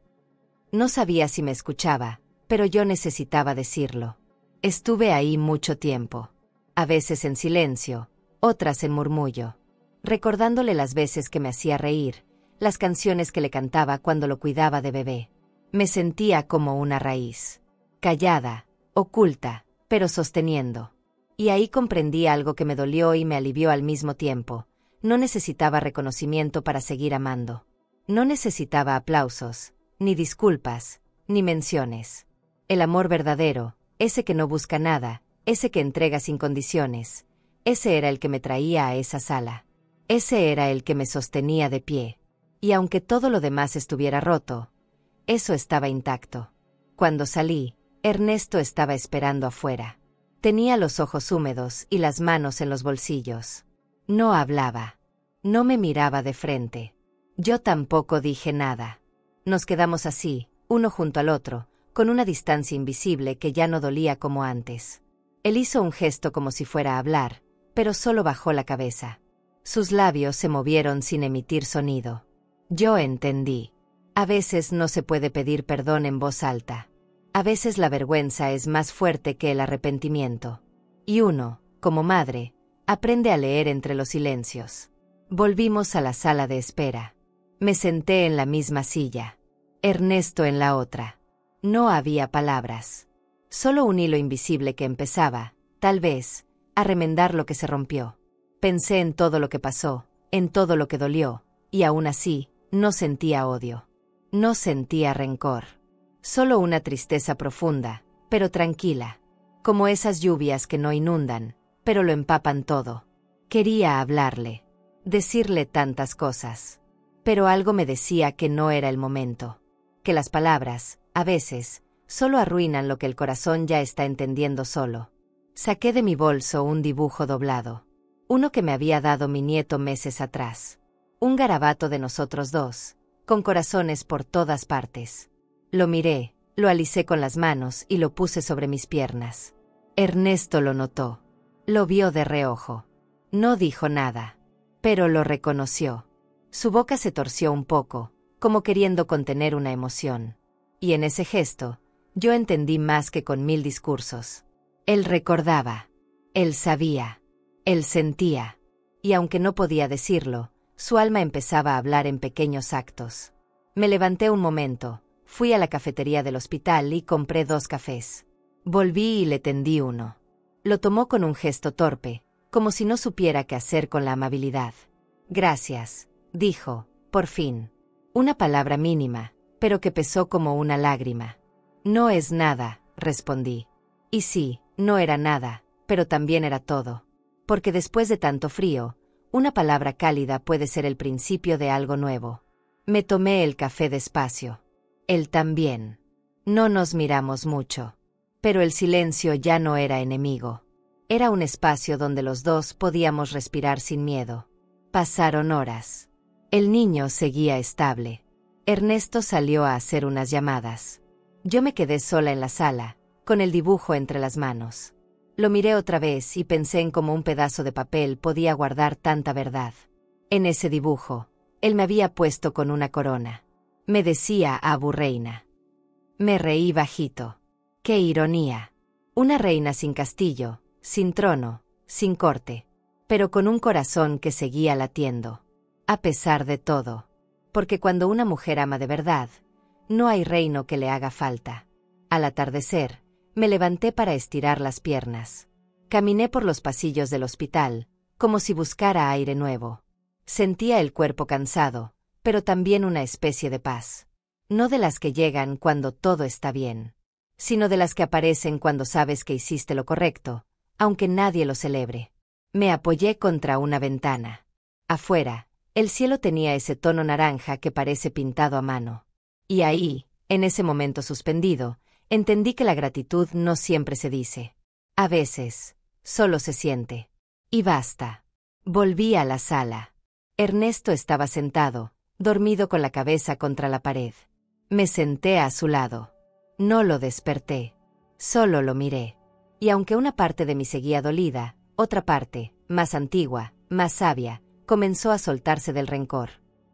No sabía si me escuchaba, pero yo necesitaba decirlo. Estuve ahí mucho tiempo. A veces en silencio, otras en murmullo. Recordándole las veces que me hacía reír, las canciones que le cantaba cuando lo cuidaba de bebé. Me sentía como una raíz. Callada, oculta, pero sosteniendo. Y ahí comprendí algo que me dolió y me alivió al mismo tiempo. No necesitaba reconocimiento para seguir amando. No necesitaba aplausos, ni disculpas, ni menciones. El amor verdadero, ese que no busca nada, ese que entrega sin condiciones, ese era el que me traía a esa sala. Ese era el que me sostenía de pie. Y aunque todo lo demás estuviera roto, eso estaba intacto. Cuando salí, Ernesto estaba esperando afuera. Tenía los ojos húmedos y las manos en los bolsillos. No hablaba. No me miraba de frente. Yo tampoco dije nada. Nos quedamos así, uno junto al otro, con una distancia invisible que ya no dolía como antes. Él hizo un gesto como si fuera a hablar, pero solo bajó la cabeza. Sus labios se movieron sin emitir sonido. Yo entendí. A veces no se puede pedir perdón en voz alta. A veces la vergüenza es más fuerte que el arrepentimiento. Y uno, como madre, aprende a leer entre los silencios. Volvimos a la sala de espera. Me senté en la misma silla. Ernesto en la otra. No había palabras. Solo un hilo invisible que empezaba, tal vez, a remendar lo que se rompió. Pensé en todo lo que pasó, en todo lo que dolió, y aún así, no sentía odio. No sentía rencor. Solo una tristeza profunda, pero tranquila. Como esas lluvias que no inundan, pero lo empapan todo. Quería hablarle. Decirle tantas cosas. Pero algo me decía que no era el momento. Que las palabras, a veces, solo arruinan lo que el corazón ya está entendiendo solo. Saqué de mi bolso un dibujo doblado. Uno que me había dado mi nieto meses atrás. Un garabato de nosotros dos, con corazones por todas partes. Lo miré, lo alicé con las manos y lo puse sobre mis piernas. Ernesto lo notó. Lo vio de reojo. No dijo nada, pero lo reconoció. Su boca se torció un poco, como queriendo contener una emoción. Y en ese gesto, yo entendí más que con 1000 discursos. Él recordaba. Él sabía. Él sentía. Y aunque no podía decirlo, su alma empezaba a hablar en pequeños actos. Me levanté un momento, fui a la cafetería del hospital y compré 2 cafés. Volví y le tendí uno. Lo tomó con un gesto torpe, como si no supiera qué hacer con la amabilidad. Gracias, dijo, por fin. Una palabra mínima, pero que pesó como una lágrima. No es nada, respondí. Y sí, no era nada, pero también era todo. Porque después de tanto frío, una palabra cálida puede ser el principio de algo nuevo. Me tomé el café despacio. Él también. No nos miramos mucho. Pero el silencio ya no era enemigo. Era un espacio donde los dos podíamos respirar sin miedo. Pasaron horas. El niño seguía estable. Ernesto salió a hacer unas llamadas. Yo me quedé sola en la sala, con el dibujo entre las manos. Lo miré otra vez y pensé en cómo un pedazo de papel podía guardar tanta verdad. En ese dibujo, él me había puesto con una corona. Me decía Abu Reina. Me reí bajito. ¡Qué ironía! Una reina sin castillo, sin trono, sin corte, pero con un corazón que seguía latiendo. A pesar de todo. Porque cuando una mujer ama de verdad, no hay reino que le haga falta. Al atardecer, me levanté para estirar las piernas. Caminé por los pasillos del hospital, como si buscara aire nuevo. Sentía el cuerpo cansado, pero también una especie de paz. No de las que llegan cuando todo está bien, sino de las que aparecen cuando sabes que hiciste lo correcto, aunque nadie lo celebre. Me apoyé contra una ventana. Afuera, el cielo tenía ese tono naranja que parece pintado a mano. Y ahí, en ese momento suspendido, entendí que la gratitud no siempre se dice. A veces, solo se siente. Y basta. Volví a la sala. Ernesto estaba sentado, dormido con la cabeza contra la pared. Me senté a su lado. No lo desperté. Solo lo miré. Y aunque una parte de mí seguía dolida, otra parte, más antigua, más sabia, comenzó a soltarse del rencor.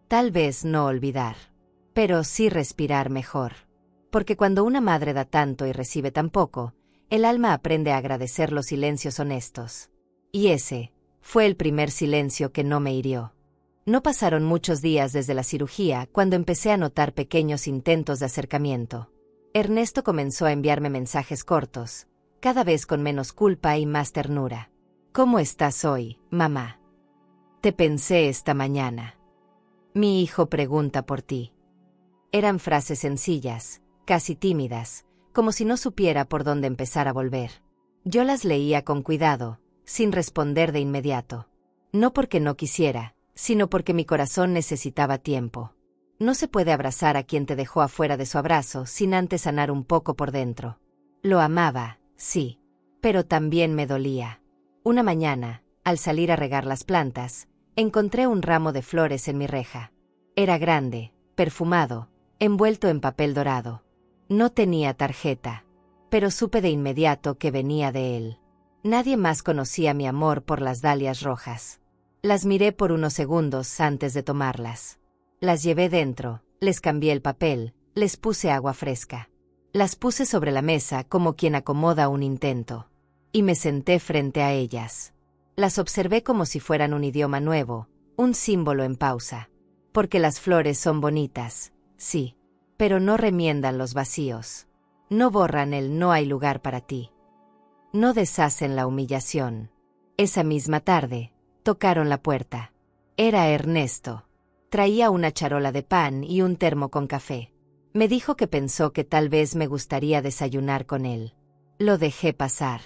Tal vez no olvidar, pero sí respirar mejor. Porque cuando una madre da tanto y recibe tan poco, el alma aprende a agradecer los silencios honestos. Y ese fue el primer silencio que no me hirió. No pasaron muchos días desde la cirugía cuando empecé a notar pequeños intentos de acercamiento. Ernesto comenzó a enviarme mensajes cortos, cada vez con menos culpa y más ternura. ¿Cómo estás hoy, mamá? Te pensé esta mañana. Mi hijo pregunta por ti. Eran frases sencillas, casi tímidas, como si no supiera por dónde empezar a volver. Yo las leía con cuidado, sin responder de inmediato. No porque no quisiera, sino porque mi corazón necesitaba tiempo. No se puede abrazar a quien te dejó afuera de su abrazo sin antes sanar un poco por dentro. Lo amaba, sí, pero también me dolía. Una mañana, al salir a regar las plantas, encontré un ramo de flores en mi reja. Era grande, perfumado, envuelto en papel dorado. No tenía tarjeta, pero supe de inmediato que venía de él. Nadie más conocía mi amor por las dalias rojas. Las miré por unos segundos antes de tomarlas. Las llevé dentro, les cambié el papel, les puse agua fresca. Las puse sobre la mesa como quien acomoda un intento. Y me senté frente a ellas. Las observé como si fueran un idioma nuevo, un símbolo en pausa. Porque las flores son bonitas, sí, pero no remiendan los vacíos. No borran el no hay lugar para ti. No deshacen la humillación. Esa misma tarde, tocaron la puerta. Era Ernesto. Traía una charola de pan y un termo con café. Me dijo que pensó que tal vez me gustaría desayunar con él. Lo dejé pasar.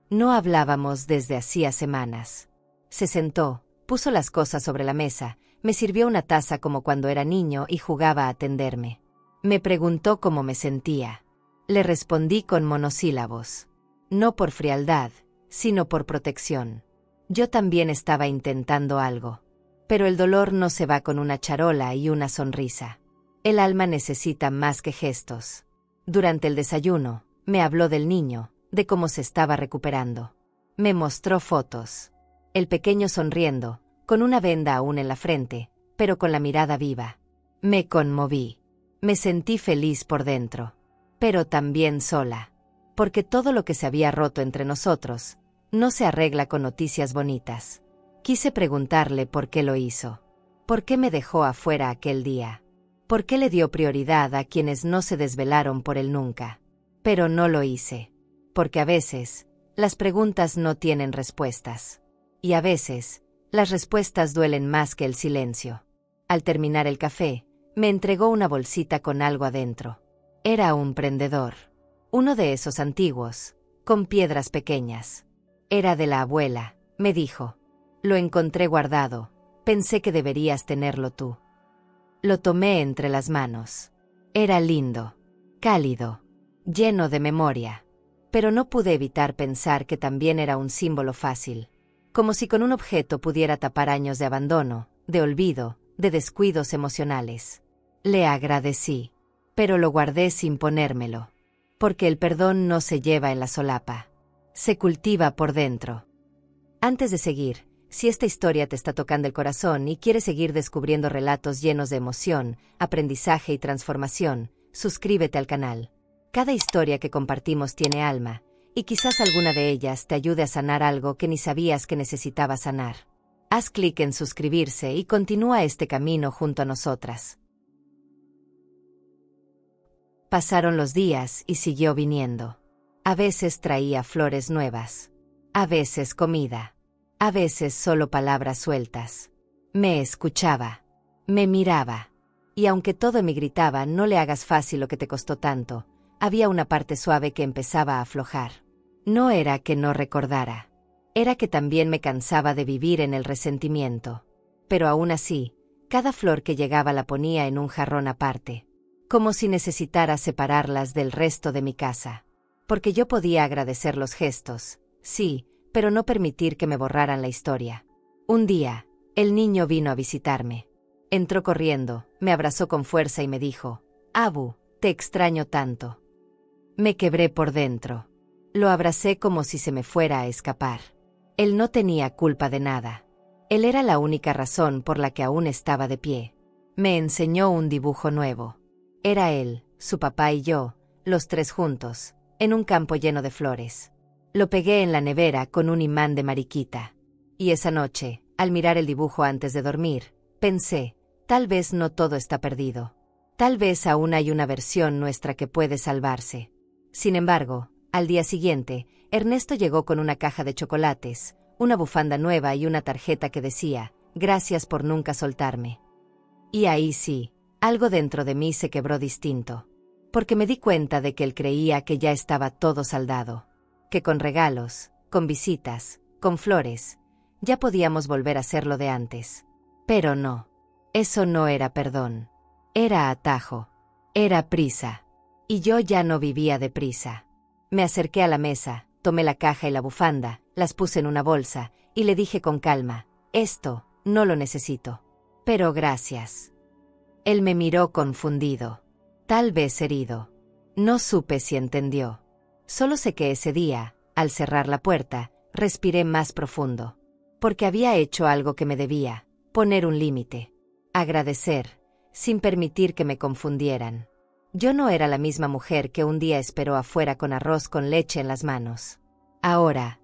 No hablábamos desde hacía semanas. Se sentó, puso las cosas sobre la mesa, me sirvió una taza como cuando era niño y jugaba a atenderme. Me preguntó cómo me sentía. Le respondí con monosílabos. No por frialdad, sino por protección. Yo también estaba intentando algo. Pero el dolor no se va con una charola y una sonrisa. El alma necesita más que gestos. Durante el desayuno, me habló del niño, de cómo se estaba recuperando. Me mostró fotos. El pequeño sonriendo, con una venda aún en la frente, pero con la mirada viva. Me conmoví. Me sentí feliz por dentro. Pero también sola. Porque todo lo que se había roto entre nosotros, no se arregla con noticias bonitas. Quise preguntarle por qué lo hizo. ¿Por qué me dejó afuera aquel día? ¿Por qué le dio prioridad a quienes no se desvelaron por él nunca? Pero no lo hice. Porque a veces, las preguntas no tienen respuestas. Y a veces, las respuestas duelen más que el silencio. Al terminar el café, me entregó una bolsita con algo adentro. Era un prendedor. Uno de esos antiguos, con piedras pequeñas. Era de la abuela, me dijo. Lo encontré guardado. Pensé que deberías tenerlo tú. Lo tomé entre las manos. Era lindo, cálido, lleno de memoria. Pero no pude evitar pensar que también era un símbolo fácil. Como si con un objeto pudiera tapar años de abandono, de olvido, de descuidos emocionales. Le agradecí, pero lo guardé sin ponérmelo. Porque el perdón no se lleva en la solapa. Se cultiva por dentro. Antes de seguir, si esta historia te está tocando el corazón y quieres seguir descubriendo relatos llenos de emoción, aprendizaje y transformación, suscríbete al canal. Cada historia que compartimos tiene alma, y quizás alguna de ellas te ayude a sanar algo que ni sabías que necesitabas sanar. Haz clic en suscribirse y continúa este camino junto a nosotras. Pasaron los días y siguió viniendo. A veces traía flores nuevas. A veces comida. A veces solo palabras sueltas. Me escuchaba. Me miraba. Y aunque todo me gritaba, no le hagas fácil lo que te costó tanto, había una parte suave que empezaba a aflojar. No era que no recordara. Era que también me cansaba de vivir en el resentimiento. Pero aún así, cada flor que llegaba la ponía en un jarrón aparte. Como si necesitara separarlas del resto de mi casa. Porque yo podía agradecer los gestos, sí, pero no permitir que me borraran la historia. Un día, el niño vino a visitarme. Entró corriendo, me abrazó con fuerza y me dijo, «Abu, te extraño tanto». Me quebré por dentro. Lo abracé como si se me fuera a escapar. Él no tenía culpa de nada. Él era la única razón por la que aún estaba de pie. Me enseñó un dibujo nuevo. Era él, su papá y yo, los tres juntos, en un campo lleno de flores. Lo pegué en la nevera con un imán de mariquita. Y esa noche, al mirar el dibujo antes de dormir, pensé, tal vez no todo está perdido. Tal vez aún hay una versión nuestra que puede salvarse. Sin embargo, al día siguiente, Ernesto llegó con una caja de chocolates, una bufanda nueva y una tarjeta que decía, «Gracias por nunca soltarme». Y ahí sí, algo dentro de mí se quebró distinto. Porque me di cuenta de que él creía que ya estaba todo saldado. Que con regalos, con visitas, con flores, ya podíamos volver a ser lo de antes. Pero no. Eso no era perdón. Era atajo. Era prisa. Y yo ya no vivía de prisa. Me acerqué a la mesa, tomé la caja y la bufanda, las puse en una bolsa, y le dije con calma, «Esto, no lo necesito. Pero gracias». Él me miró confundido. Tal vez herido. No supe si entendió. Solo sé que ese día, al cerrar la puerta, respiré más profundo. Porque había hecho algo que me debía, poner un límite. Agradecer, sin permitir que me confundieran. Yo no era la misma mujer que un día esperó afuera con arroz con leche en las manos. Ahora,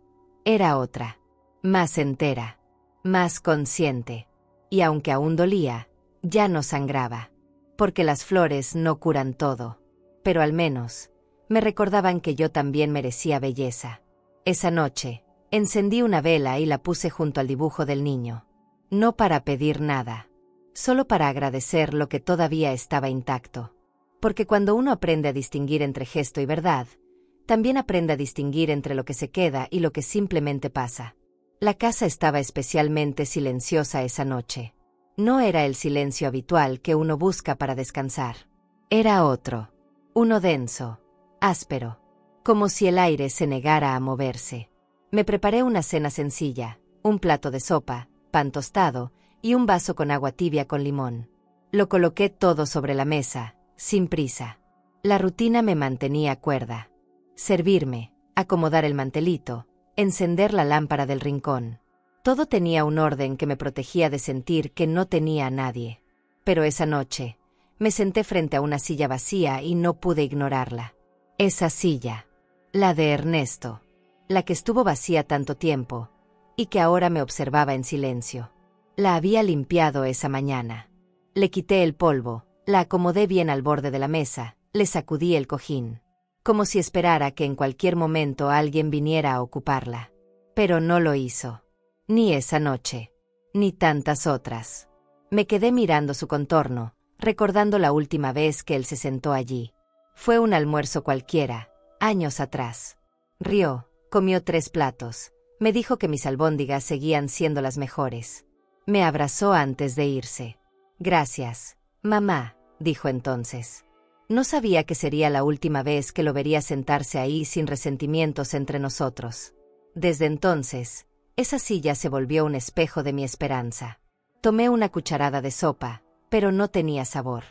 era otra. Más entera. Más consciente. Y aunque aún dolía, ya no sangraba. Porque las flores no curan todo. Pero al menos, me recordaban que yo también merecía belleza. Esa noche, encendí una vela y la puse junto al dibujo del niño. No para pedir nada. Solo para agradecer lo que todavía estaba intacto. Porque cuando uno aprende a distinguir entre gesto y verdad, también aprende a distinguir entre lo que se queda y lo que simplemente pasa. La casa estaba especialmente silenciosa esa noche. No era el silencio habitual que uno busca para descansar. Era otro. Uno denso, áspero. Como si el aire se negara a moverse. Me preparé una cena sencilla, un plato de sopa, pan tostado y un vaso con agua tibia con limón. Lo coloqué todo sobre la mesa, sin prisa. La rutina me mantenía cuerda. Servirme, acomodar el mantelito, encender la lámpara del rincón. Todo tenía un orden que me protegía de sentir que no tenía a nadie. Pero esa noche, me senté frente a una silla vacía y no pude ignorarla. Esa silla. La de Ernesto. La que estuvo vacía tanto tiempo, y que ahora me observaba en silencio. La había limpiado esa mañana. Le quité el polvo, la acomodé bien al borde de la mesa, le sacudí el cojín. Como si esperara que en cualquier momento alguien viniera a ocuparla. Pero no lo hizo. Ni esa noche. Ni tantas otras. Me quedé mirando su contorno, recordando la última vez que él se sentó allí. Fue un almuerzo cualquiera, años atrás. Rió, comió 3 platos. Me dijo que mis albóndigas seguían siendo las mejores. Me abrazó antes de irse. Gracias, mamá, dijo entonces. No sabía que sería la última vez que lo vería sentarse ahí sin resentimientos entre nosotros. Desde entonces, esa silla se volvió un espejo de mi esperanza. Tomé una cucharada de sopa, pero no tenía sabor.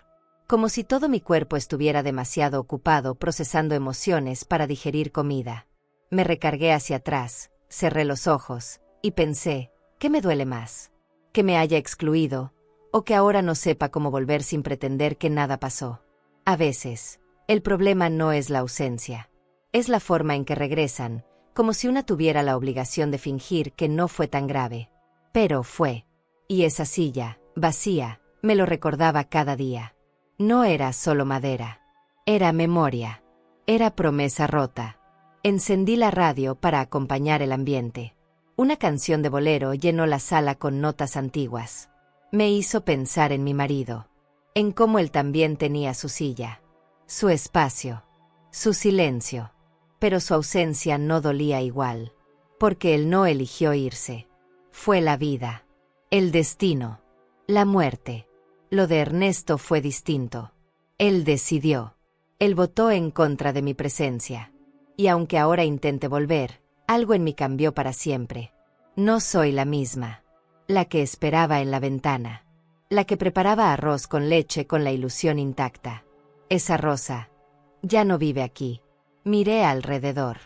como si todo mi cuerpo estuviera demasiado ocupado procesando emociones para digerir comida. Me recargué hacia atrás, cerré los ojos, y pensé, ¿qué me duele más? ¿Que me haya excluido, o que ahora no sepa cómo volver sin pretender que nada pasó? A veces, el problema no es la ausencia. Es la forma en que regresan, como si una tuviera la obligación de fingir que no fue tan grave. Pero fue. Y esa silla, vacía, me lo recordaba cada día. No era solo madera. Era memoria. Era promesa rota. Encendí la radio para acompañar el ambiente. Una canción de bolero llenó la sala con notas antiguas. Me hizo pensar en mi marido. En cómo él también tenía su silla. Su espacio. Su silencio. Pero su ausencia no dolía igual. Porque él no eligió irse. Fue la vida. El destino. La muerte. Lo de Ernesto fue distinto. Él decidió. Él votó en contra de mi presencia. Y aunque ahora intente volver, algo en mí cambió para siempre. No soy la misma. La que esperaba en la ventana. La que preparaba arroz con leche con la ilusión intacta. Esa Rosa ya no vive aquí. Miré alrededor.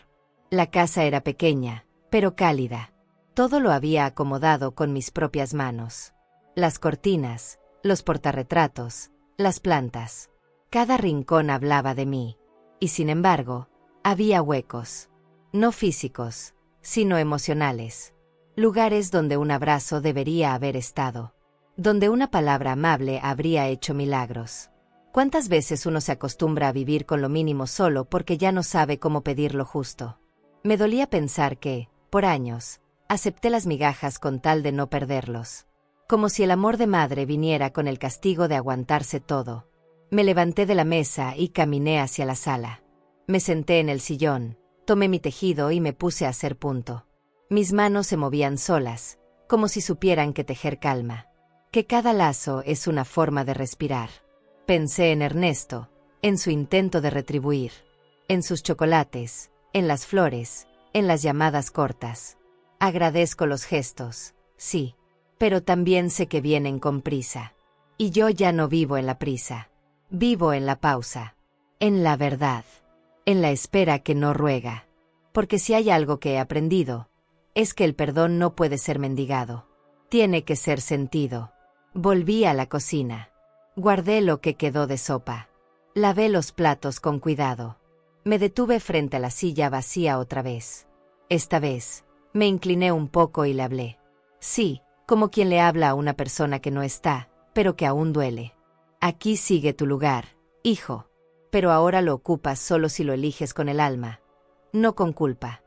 La casa era pequeña, pero cálida. Todo lo había acomodado con mis propias manos. Las cortinas, los portarretratos, las plantas. Cada rincón hablaba de mí. Y sin embargo, había huecos. No físicos, sino emocionales. Lugares donde un abrazo debería haber estado. Donde una palabra amable habría hecho milagros. ¿Cuántas veces uno se acostumbra a vivir con lo mínimo solo porque ya no sabe cómo pedir lo justo? Me dolía pensar que, por años, acepté las migajas con tal de no perderlos. Como si el amor de madre viniera con el castigo de aguantarse todo. Me levanté de la mesa y caminé hacia la sala. Me senté en el sillón, tomé mi tejido y me puse a hacer punto. Mis manos se movían solas, como si supieran que tejer calma. Que cada lazo es una forma de respirar. Pensé en Ernesto, en su intento de retribuir. En sus chocolates, en las flores, en las llamadas cortas. Agradezco los gestos, sí. Pero también sé que vienen con prisa. Y yo ya no vivo en la prisa. Vivo en la pausa. En la verdad. En la espera que no ruega. Porque si hay algo que he aprendido, es que el perdón no puede ser mendigado. Tiene que ser sentido. Volví a la cocina. Guardé lo que quedó de sopa. Lavé los platos con cuidado. Me detuve frente a la silla vacía otra vez. Esta vez, me incliné un poco y le hablé. Sí. Como quien le habla a una persona que no está, pero que aún duele. Aquí sigue tu lugar, hijo. Pero ahora lo ocupas solo si lo eliges con el alma, no con culpa.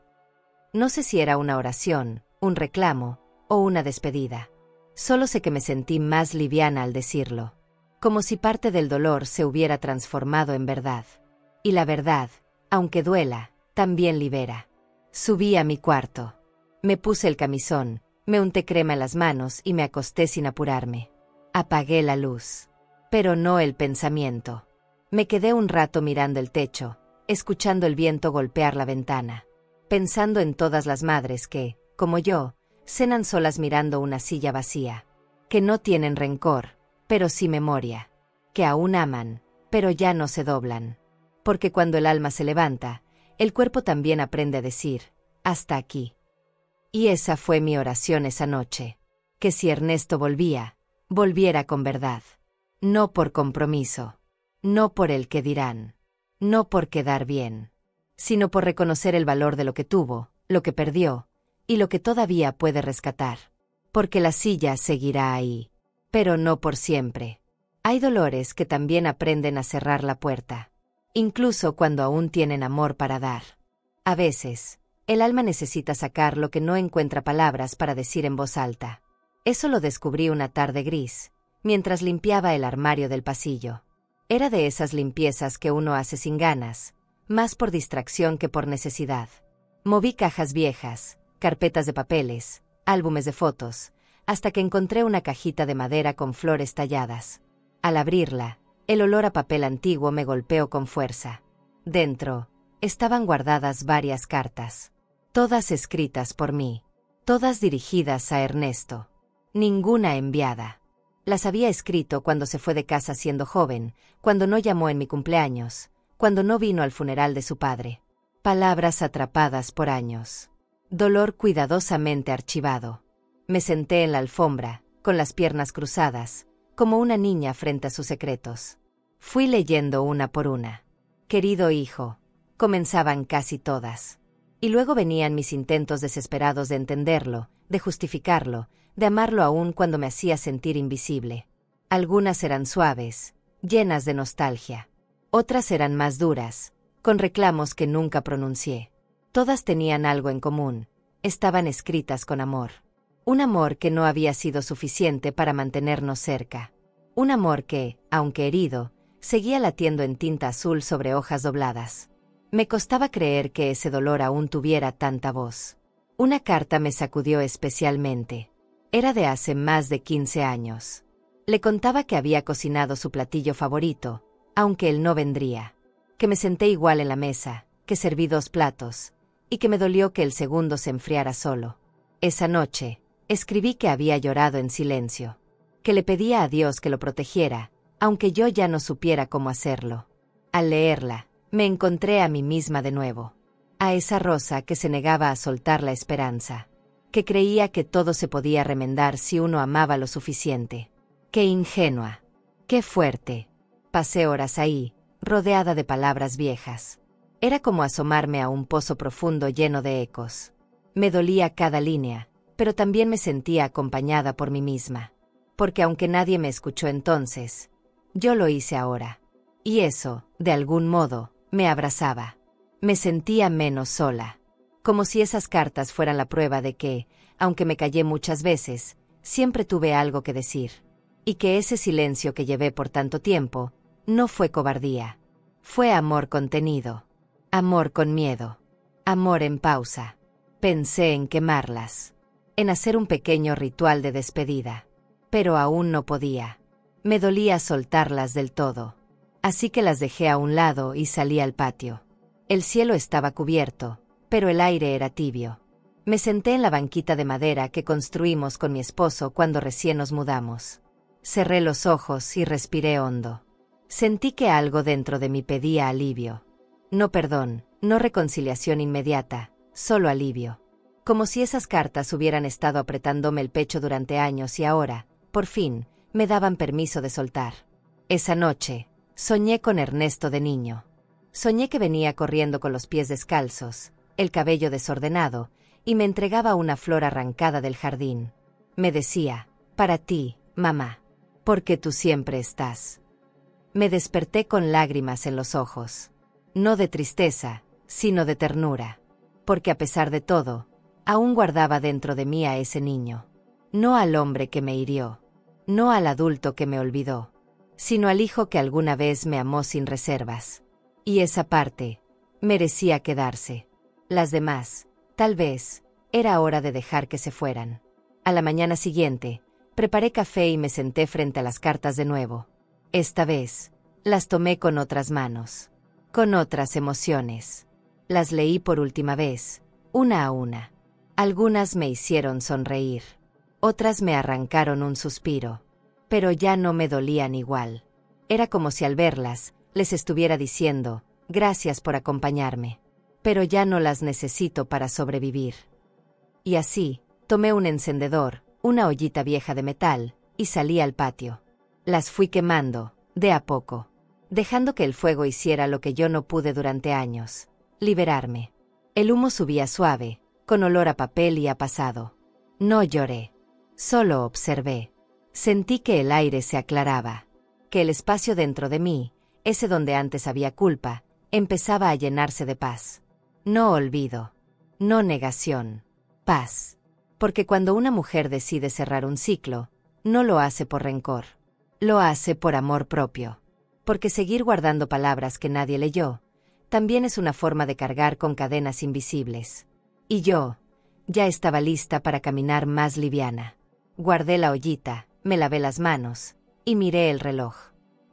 No sé si era una oración, un reclamo, o una despedida. Solo sé que me sentí más liviana al decirlo. Como si parte del dolor se hubiera transformado en verdad. Y la verdad, aunque duela, también libera. Subí a mi cuarto. Me puse el camisón. Me unté crema en las manos y me acosté sin apurarme. Apagué la luz. Pero no el pensamiento. Me quedé un rato mirando el techo, escuchando el viento golpear la ventana. Pensando en todas las madres que, como yo, cenan solas mirando una silla vacía. Que no tienen rencor, pero sí memoria. Que aún aman, pero ya no se doblan. Porque cuando el alma se levanta, el cuerpo también aprende a decir, hasta aquí. Y esa fue mi oración esa noche. Que si Ernesto volvía, volviera con verdad. No por compromiso. No por el que dirán. No por quedar bien. Sino por reconocer el valor de lo que tuvo, lo que perdió, y lo que todavía puede rescatar. Porque la silla seguirá ahí. Pero no por siempre. Hay dolores que también aprenden a cerrar la puerta. Incluso cuando aún tienen amor para dar. A veces, el alma necesita sacar lo que no encuentra palabras para decir en voz alta. Eso lo descubrí una tarde gris, mientras limpiaba el armario del pasillo. Era de esas limpiezas que uno hace sin ganas, más por distracción que por necesidad. Moví cajas viejas, carpetas de papeles, álbumes de fotos, hasta que encontré una cajita de madera con flores talladas. Al abrirla, el olor a papel antiguo me golpeó con fuerza. Dentro, estaban guardadas varias cartas. Todas escritas por mí. Todas dirigidas a Ernesto. Ninguna enviada. Las había escrito cuando se fue de casa siendo joven, cuando no llamó en mi cumpleaños, cuando no vino al funeral de su padre. Palabras atrapadas por años. Dolor cuidadosamente archivado. Me senté en la alfombra, con las piernas cruzadas, como una niña frente a sus secretos. Fui leyendo una por una. Querido hijo, comenzaban casi todas. Y luego venían mis intentos desesperados de entenderlo, de justificarlo, de amarlo aún cuando me hacía sentir invisible. Algunas eran suaves, llenas de nostalgia. Otras eran más duras, con reclamos que nunca pronuncié. Todas tenían algo en común, estaban escritas con amor. Un amor que no había sido suficiente para mantenernos cerca. Un amor que, aunque herido, seguía latiendo en tinta azul sobre hojas dobladas. Me costaba creer que ese dolor aún tuviera tanta voz. Una carta me sacudió especialmente. Era de hace más de 15 años. Le contaba que había cocinado su platillo favorito, aunque él no vendría. Que me senté igual en la mesa, que serví 2 platos, y que me dolió que el segundo se enfriara solo. Esa noche, escribí que había llorado en silencio. Que le pedía a Dios que lo protegiera, aunque yo ya no supiera cómo hacerlo. Al leerla, me encontré a mí misma de nuevo. A esa Rosa que se negaba a soltar la esperanza. Que creía que todo se podía remendar si uno amaba lo suficiente. ¡Qué ingenua! ¡Qué fuerte! Pasé horas ahí, rodeada de palabras viejas. Era como asomarme a un pozo profundo lleno de ecos. Me dolía cada línea, pero también me sentía acompañada por mí misma. Porque aunque nadie me escuchó entonces, yo lo hice ahora. Y eso, de algún modo, me abrazaba. Me sentía menos sola. Como si esas cartas fueran la prueba de que, aunque me callé muchas veces, siempre tuve algo que decir. Y que ese silencio que llevé por tanto tiempo, no fue cobardía. Fue amor contenido. Amor con miedo. Amor en pausa. Pensé en quemarlas. En hacer un pequeño ritual de despedida. Pero aún no podía. Me dolía soltarlas del todo. Así que las dejé a un lado y salí al patio. El cielo estaba cubierto, pero el aire era tibio. Me senté en la banquita de madera que construimos con mi esposo cuando recién nos mudamos. Cerré los ojos y respiré hondo. Sentí que algo dentro de mí pedía alivio. No perdón, no reconciliación inmediata, solo alivio. Como si esas cartas hubieran estado apretándome el pecho durante años y ahora, por fin, me daban permiso de soltar. Esa noche, soñé con Ernesto de niño. Soñé que venía corriendo con los pies descalzos, el cabello desordenado, y me entregaba una flor arrancada del jardín. Me decía, para ti, mamá, porque tú siempre estás. Me desperté con lágrimas en los ojos. No de tristeza, sino de ternura. Porque a pesar de todo, aún guardaba dentro de mí a ese niño. No al hombre que me hirió. No al adulto que me olvidó. Sino al hijo que alguna vez me amó sin reservas. Y esa parte, merecía quedarse. Las demás, tal vez, era hora de dejar que se fueran. A la mañana siguiente, preparé café y me senté frente a las cartas de nuevo. Esta vez, las tomé con otras manos. Con otras emociones. Las leí por última vez, una a una. Algunas me hicieron sonreír. Otras me arrancaron un suspiro. Pero ya no me dolían igual. Era como si al verlas, les estuviera diciendo, gracias por acompañarme. Pero ya no las necesito para sobrevivir. Y así, tomé un encendedor, una ollita vieja de metal, y salí al patio. Las fui quemando, de a poco, dejando que el fuego hiciera lo que yo no pude durante años, liberarme. El humo subía suave, con olor a papel y a pasado. No lloré, solo observé. Sentí que el aire se aclaraba, que el espacio dentro de mí, ese donde antes había culpa, empezaba a llenarse de paz. No olvido, no negación, paz. Porque cuando una mujer decide cerrar un ciclo, no lo hace por rencor, lo hace por amor propio. Porque seguir guardando palabras que nadie leyó, también es una forma de cargar con cadenas invisibles. Y yo, ya estaba lista para caminar más liviana. Guardé la ollita, me lavé las manos, y miré el reloj.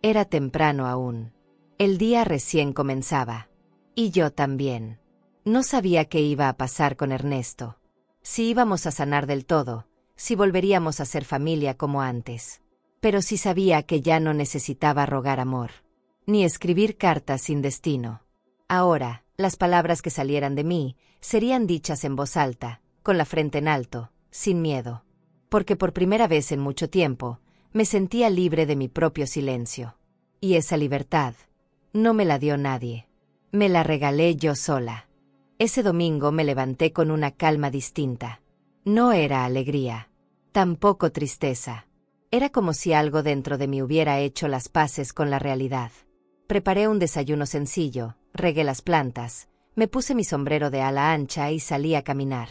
Era temprano aún. El día recién comenzaba. Y yo también. No sabía qué iba a pasar con Ernesto. Si íbamos a sanar del todo, si volveríamos a ser familia como antes. Pero sí sabía que ya no necesitaba rogar amor, ni escribir cartas sin destino. Ahora, las palabras que salieran de mí serían dichas en voz alta, con la frente en alto, sin miedo. Porque por primera vez en mucho tiempo, me sentía libre de mi propio silencio. Y esa libertad no me la dio nadie. Me la regalé yo sola. Ese domingo me levanté con una calma distinta. No era alegría, tampoco tristeza. Era como si algo dentro de mí hubiera hecho las paces con la realidad. Preparé un desayuno sencillo, regué las plantas, me puse mi sombrero de ala ancha y salí a caminar.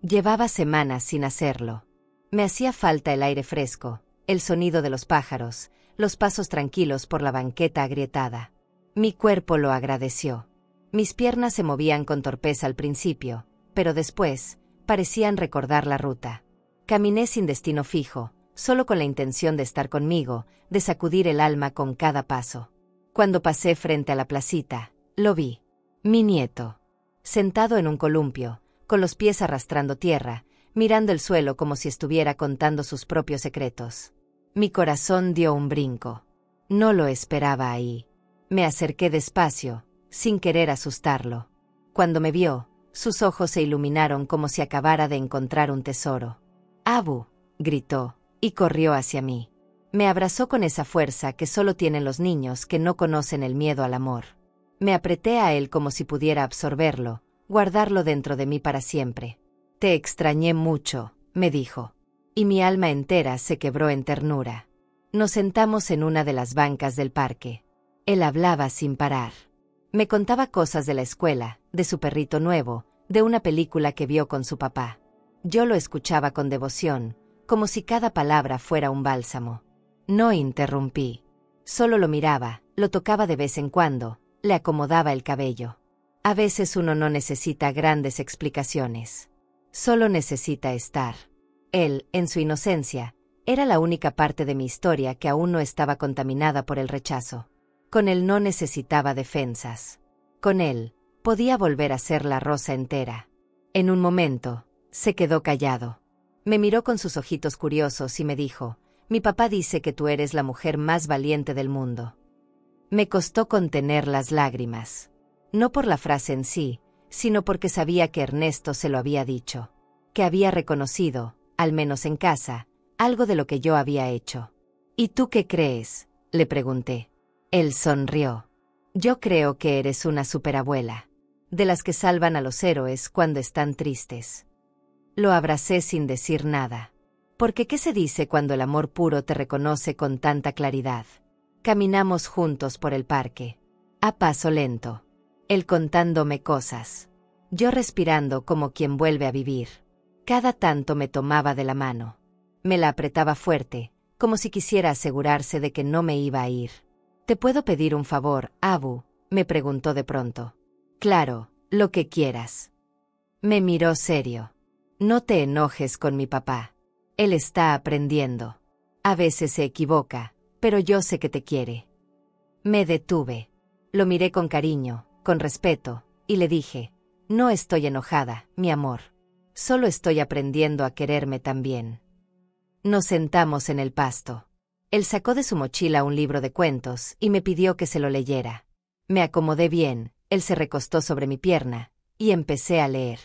Llevaba semanas sin hacerlo. Me hacía falta el aire fresco, el sonido de los pájaros, los pasos tranquilos por la banqueta agrietada. Mi cuerpo lo agradeció. Mis piernas se movían con torpeza al principio, pero después parecían recordar la ruta. Caminé sin destino fijo, solo con la intención de estar conmigo, de sacudir el alma con cada paso. Cuando pasé frente a la placita, lo vi. Mi nieto. Sentado en un columpio, con los pies arrastrando tierra, mirando el suelo como si estuviera contando sus propios secretos. Mi corazón dio un brinco. No lo esperaba ahí. Me acerqué despacio, sin querer asustarlo. Cuando me vio, sus ojos se iluminaron como si acabara de encontrar un tesoro. «Abu», gritó, y corrió hacia mí. Me abrazó con esa fuerza que solo tienen los niños que no conocen el miedo al amor. Me apreté a él como si pudiera absorberlo, guardarlo dentro de mí para siempre. «Te extrañé mucho», me dijo. Y mi alma entera se quebró en ternura. Nos sentamos en una de las bancas del parque. Él hablaba sin parar. Me contaba cosas de la escuela, de su perrito nuevo, de una película que vio con su papá. Yo lo escuchaba con devoción, como si cada palabra fuera un bálsamo. No interrumpí. Solo lo miraba, lo tocaba de vez en cuando, le acomodaba el cabello. A veces uno no necesita grandes explicaciones. Solo necesita estar. Él, en su inocencia, era la única parte de mi historia que aún no estaba contaminada por el rechazo. Con él no necesitaba defensas. Con él, podía volver a ser la rosa entera. En un momento, se quedó callado. Me miró con sus ojitos curiosos y me dijo: «Mi papá dice que tú eres la mujer más valiente del mundo». Me costó contener las lágrimas. No por la frase en sí, sino porque sabía que Ernesto se lo había dicho. Que había reconocido, al menos en casa, algo de lo que yo había hecho. «¿Y tú qué crees?», le pregunté. Él sonrió. «Yo creo que eres una superabuela. De las que salvan a los héroes cuando están tristes». Lo abracé sin decir nada. Porque ¿qué se dice cuando el amor puro te reconoce con tanta claridad? Caminamos juntos por el parque. A paso lento. Él contándome cosas. Yo respirando como quien vuelve a vivir. Cada tanto me tomaba de la mano. Me la apretaba fuerte, como si quisiera asegurarse de que no me iba a ir. «¿Te puedo pedir un favor, Abu?», me preguntó de pronto. «Claro, lo que quieras». Me miró serio. «No te enojes con mi papá. Él está aprendiendo. A veces se equivoca, pero yo sé que te quiere». Me detuve. Lo miré con cariño, con respeto, y le dije: «No estoy enojada, mi amor. Solo estoy aprendiendo a quererme también». Nos sentamos en el pasto. Él sacó de su mochila un libro de cuentos y me pidió que se lo leyera. Me acomodé bien, él se recostó sobre mi pierna, y empecé a leer.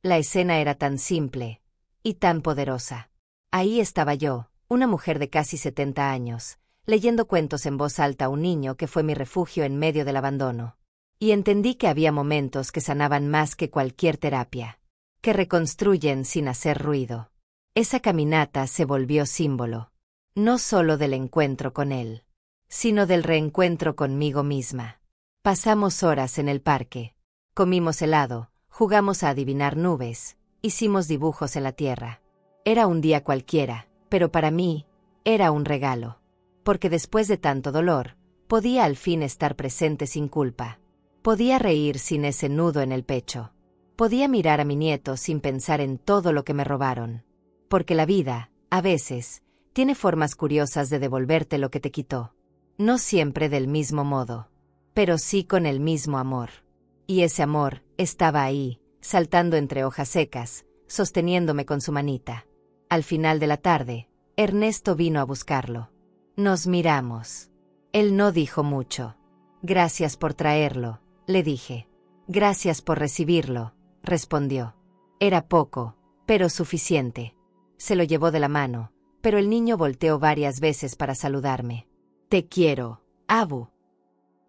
La escena era tan simple y tan poderosa. Ahí estaba yo, una mujer de casi 70 años, leyendo cuentos en voz alta a un niño que fue mi refugio en medio del abandono. Y entendí que había momentos que sanaban más que cualquier terapia, que reconstruyen sin hacer ruido. Esa caminata se volvió símbolo, no solo del encuentro con él, sino del reencuentro conmigo misma. Pasamos horas en el parque, comimos helado, jugamos a adivinar nubes, hicimos dibujos en la tierra. Era un día cualquiera, pero para mí, era un regalo. Porque después de tanto dolor, podía al fin estar presente sin culpa. Podía reír sin ese nudo en el pecho. Podía mirar a mi nieto sin pensar en todo lo que me robaron. Porque la vida, a veces, tiene formas curiosas de devolverte lo que te quitó. No siempre del mismo modo, pero sí con el mismo amor. Y ese amor estaba ahí, saltando entre hojas secas, sosteniéndome con su manita. Al final de la tarde, Ernesto vino a buscarlo. Nos miramos. Él no dijo mucho. Gracias por traerlo, le dije. Gracias por recibirlo, respondió. Era poco, pero suficiente. Se lo llevó de la mano, pero el niño volteó varias veces para saludarme. Te quiero, Abu.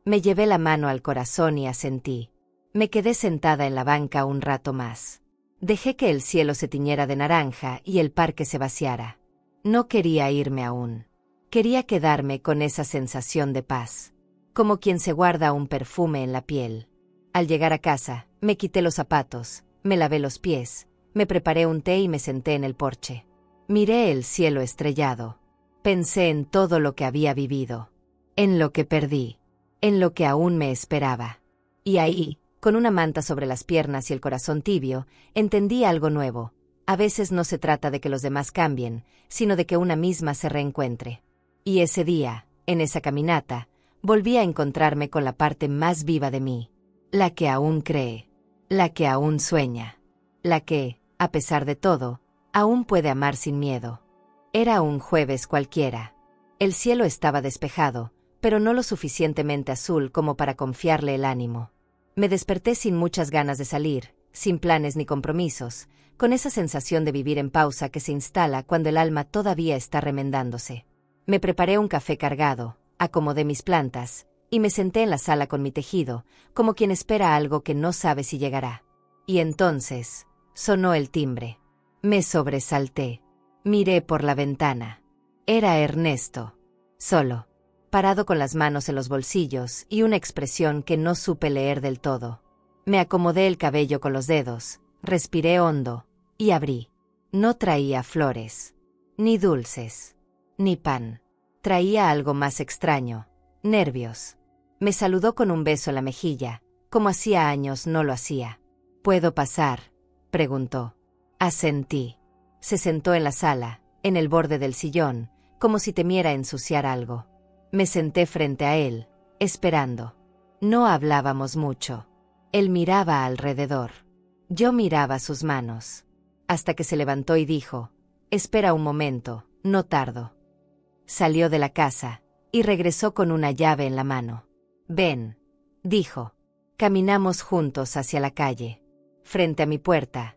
Me llevé la mano al corazón y asentí. Me quedé sentada en la banca un rato más. Dejé que el cielo se tiñera de naranja y el parque se vaciara. No quería irme aún. Quería quedarme con esa sensación de paz, como quien se guarda un perfume en la piel. Al llegar a casa, me quité los zapatos, me lavé los pies, me preparé un té y me senté en el porche. Miré el cielo estrellado. Pensé en todo lo que había vivido, en lo que perdí, en lo que aún me esperaba. Y ahí, con una manta sobre las piernas y el corazón tibio, entendí algo nuevo. A veces no se trata de que los demás cambien, sino de que una misma se reencuentre. Y ese día, en esa caminata, volví a encontrarme con la parte más viva de mí, la que aún cree, la que aún sueña, la que, a pesar de todo, aún puede amar sin miedo. Era un jueves cualquiera. El cielo estaba despejado, pero no lo suficientemente azul como para confiarle el ánimo. Me desperté sin muchas ganas de salir, sin planes ni compromisos, con esa sensación de vivir en pausa que se instala cuando el alma todavía está remendándose. Me preparé un café cargado, acomodé mis plantas, y me senté en la sala con mi tejido, como quien espera algo que no sabe si llegará. Y entonces, sonó el timbre. Me sobresalté. Miré por la ventana. Era Ernesto. Solo. Parado con las manos en los bolsillos y una expresión que no supe leer del todo. Me acomodé el cabello con los dedos, respiré hondo, y abrí. No traía flores, ni dulces, ni pan. Traía algo más extraño, nervios. Me saludó con un beso en la mejilla, como hacía años no lo hacía. ¿Puedo pasar?, preguntó. Asentí. Se sentó en la sala, en el borde del sillón, como si temiera ensuciar algo. Me senté frente a él, esperando. No hablábamos mucho. Él miraba alrededor. Yo miraba sus manos. Hasta que se levantó y dijo, «Espera un momento, no tardo». Salió de la casa, y regresó con una llave en la mano. «Ven», dijo. Caminamos juntos hacia la calle. Frente a mi puerta,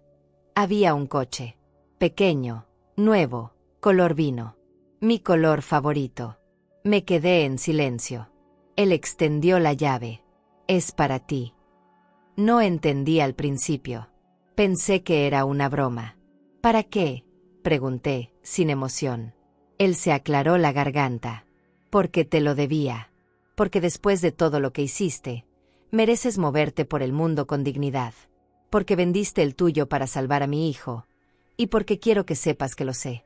había un coche. Pequeño, nuevo, color vino. Mi color favorito. Me quedé en silencio. Él extendió la llave. «Es para ti». No entendí al principio. Pensé que era una broma. «¿Para qué?», pregunté, sin emoción. Él se aclaró la garganta. «Porque te lo debía. Porque después de todo lo que hiciste, mereces moverte por el mundo con dignidad. Porque vendiste el tuyo para salvar a mi hijo. Y porque quiero que sepas que lo sé».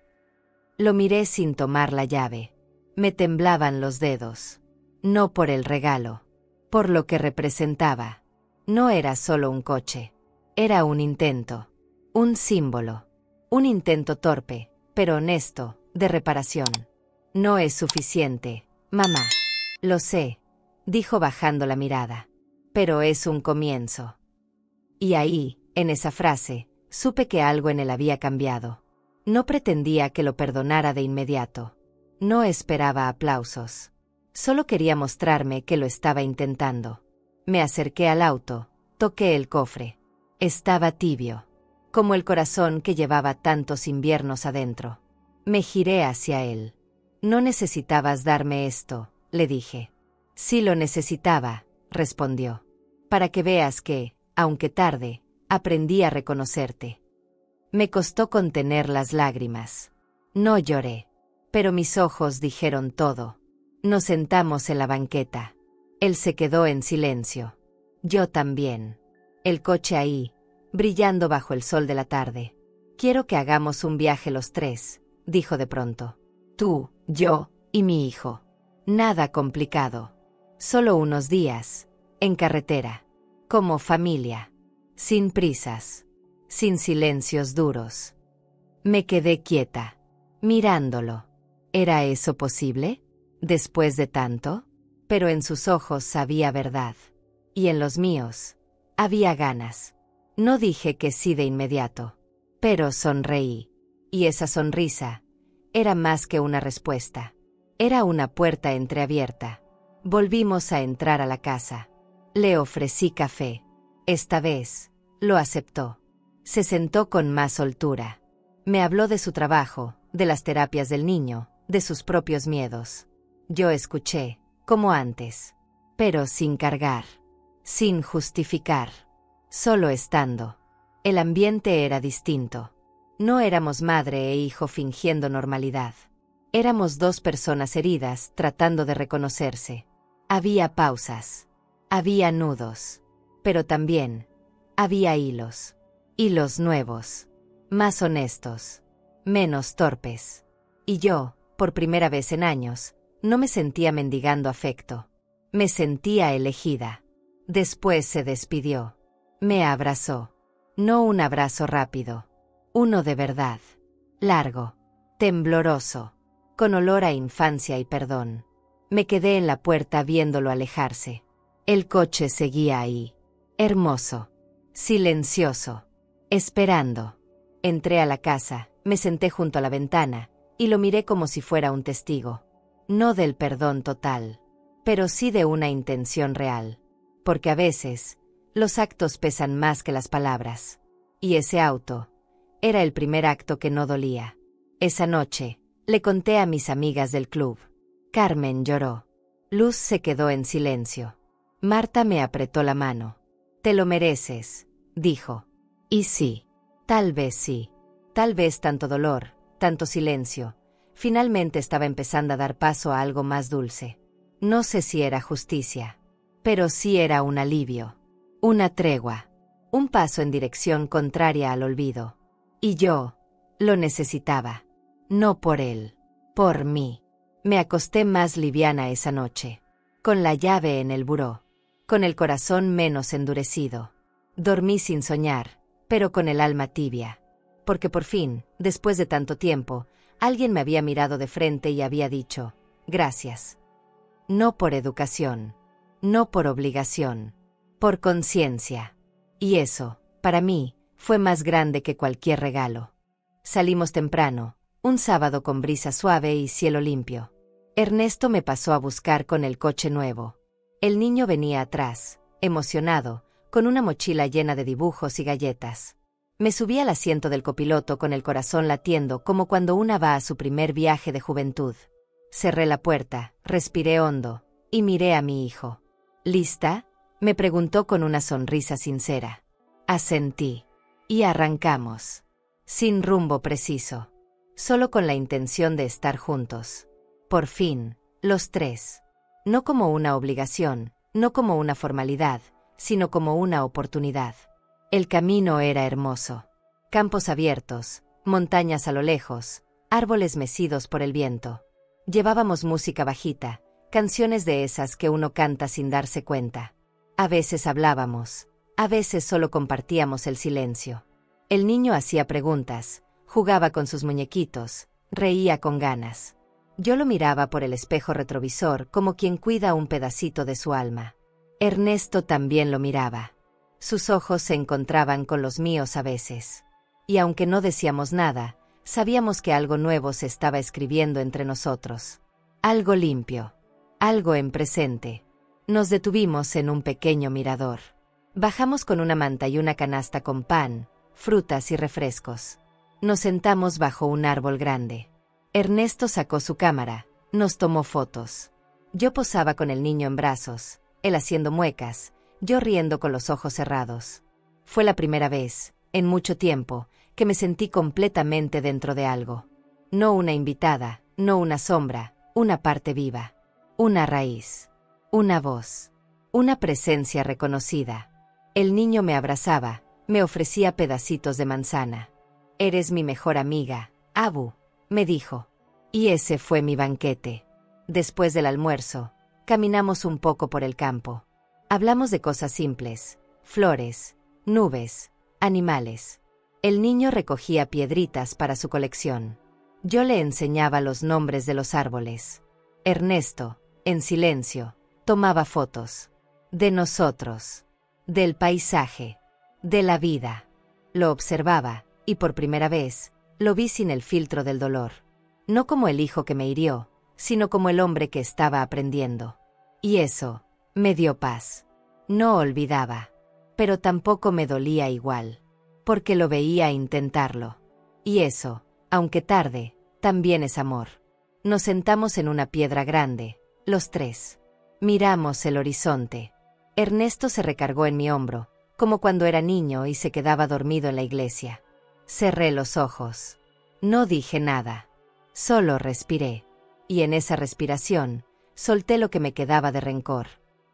Lo miré sin tomar la llave. Me temblaban los dedos. No por el regalo. Por lo que representaba. No era solo un coche. Era un intento. Un símbolo. Un intento torpe, pero honesto, de reparación. «No es suficiente, mamá». «Lo sé», dijo bajando la mirada. «Pero es un comienzo». Y ahí, en esa frase, supe que algo en él había cambiado. No pretendía que lo perdonara de inmediato. No esperaba aplausos. Solo quería mostrarme que lo estaba intentando. Me acerqué al auto, toqué el cofre. Estaba tibio, como el corazón que llevaba tantos inviernos adentro. Me giré hacia él. «No necesitabas darme esto», le dije. «Sí lo necesitaba», respondió. «Para que veas que, aunque tarde, aprendí a reconocerte». Me costó contener las lágrimas. No lloré, pero mis ojos dijeron todo. Nos sentamos en la banqueta. Él se quedó en silencio. Yo también. El coche ahí, brillando bajo el sol de la tarde. «Quiero que hagamos un viaje los tres», dijo de pronto. «Tú, yo y mi hijo. Nada complicado. Solo unos días, en carretera. Como familia. Sin prisas. Sin silencios duros». Me quedé quieta, mirándolo. ¿Era eso posible? ¿Después de tanto? Pero en sus ojos había verdad. Y en los míos, había ganas. No dije que sí de inmediato, pero sonreí. Y esa sonrisa era más que una respuesta. Era una puerta entreabierta. Volvimos a entrar a la casa. Le ofrecí café. Esta vez, lo aceptó. Se sentó con más soltura. Me habló de su trabajo, de las terapias del niño, de sus propios miedos. Yo escuché, como antes, pero sin cargar, sin justificar, solo estando. El ambiente era distinto. No éramos madre e hijo fingiendo normalidad. Éramos dos personas heridas tratando de reconocerse. Había pausas, había nudos, pero también había hilos. Hilos nuevos, más honestos, menos torpes. Y yo, por primera vez en años, no me sentía mendigando afecto. Me sentía elegida. Después se despidió. Me abrazó. No un abrazo rápido. Uno de verdad. Largo. Tembloroso. Con olor a infancia y perdón. Me quedé en la puerta viéndolo alejarse. El coche seguía ahí. Hermoso. Silencioso. Esperando. Entré a la casa, me senté junto a la ventana, y lo miré como si fuera un testigo. No del perdón total, pero sí de una intención real. Porque a veces, los actos pesan más que las palabras. Y ese auto era el primer acto que no dolía. Esa noche, le conté a mis amigas del club. Carmen lloró. Luz se quedó en silencio. Marta me apretó la mano. Te lo mereces, dijo. Y sí, tal vez tanto dolor, tanto silencio. Finalmente estaba empezando a dar paso a algo más dulce. No sé si era justicia, pero sí era un alivio, una tregua, un paso en dirección contraria al olvido. Y yo lo necesitaba, no por él, por mí. Me acosté más liviana esa noche, con la llave en el buró, con el corazón menos endurecido. Dormí sin soñar, pero con el alma tibia, porque por fin, después de tanto tiempo, alguien me había mirado de frente y había dicho, gracias. No por educación, no por obligación, por conciencia. Y eso, para mí, fue más grande que cualquier regalo. Salimos temprano, un sábado con brisa suave y cielo limpio. Ernesto me pasó a buscar con el coche nuevo. El niño venía atrás, emocionado, con una mochila llena de dibujos y galletas. Me subí al asiento del copiloto con el corazón latiendo como cuando una va a su primer viaje de juventud. Cerré la puerta, respiré hondo, y miré a mi hijo. ¿Lista?, me preguntó con una sonrisa sincera. Asentí. Y arrancamos. Sin rumbo preciso. Solo con la intención de estar juntos. Por fin, los tres. No como una obligación, no como una formalidad, sino como una oportunidad. El camino era hermoso. Campos abiertos, montañas a lo lejos, árboles mecidos por el viento. Llevábamos música bajita, canciones de esas que uno canta sin darse cuenta. A veces hablábamos, a veces solo compartíamos el silencio. El niño hacía preguntas, jugaba con sus muñequitos, reía con ganas. Yo lo miraba por el espejo retrovisor como quien cuida un pedacito de su alma. Ernesto también lo miraba. Sus ojos se encontraban con los míos a veces. Y aunque no decíamos nada, sabíamos que algo nuevo se estaba escribiendo entre nosotros. Algo limpio. Algo en presente. Nos detuvimos en un pequeño mirador. Bajamos con una manta y una canasta con pan, frutas y refrescos. Nos sentamos bajo un árbol grande. Ernesto sacó su cámara, nos tomó fotos. Yo posaba con el niño en brazos, él haciendo muecas, yo riendo con los ojos cerrados. Fue la primera vez, en mucho tiempo, que me sentí completamente dentro de algo. No una invitada, no una sombra, una parte viva. Una raíz. Una voz. Una presencia reconocida. El niño me abrazaba, me ofrecía pedacitos de manzana. Eres mi mejor amiga, Abu, me dijo. Y ese fue mi banquete. Después del almuerzo, caminamos un poco por el campo. Hablamos de cosas simples, flores, nubes, animales. El niño recogía piedritas para su colección. Yo le enseñaba los nombres de los árboles. Ernesto, en silencio, tomaba fotos. De nosotros. Del paisaje. De la vida. Lo observaba, y por primera vez, lo vi sin el filtro del dolor. No como el hijo que me hirió, sino como el hombre que estaba aprendiendo. Y eso me dio paz. No olvidaba, pero tampoco me dolía igual, porque lo veía intentarlo. Y eso, aunque tarde, también es amor. Nos sentamos en una piedra grande, los tres. Miramos el horizonte. Ernesto se recargó en mi hombro, como cuando era niño y se quedaba dormido en la iglesia. Cerré los ojos. No dije nada. Solo respiré. Y en esa respiración, solté lo que me quedaba de rencor.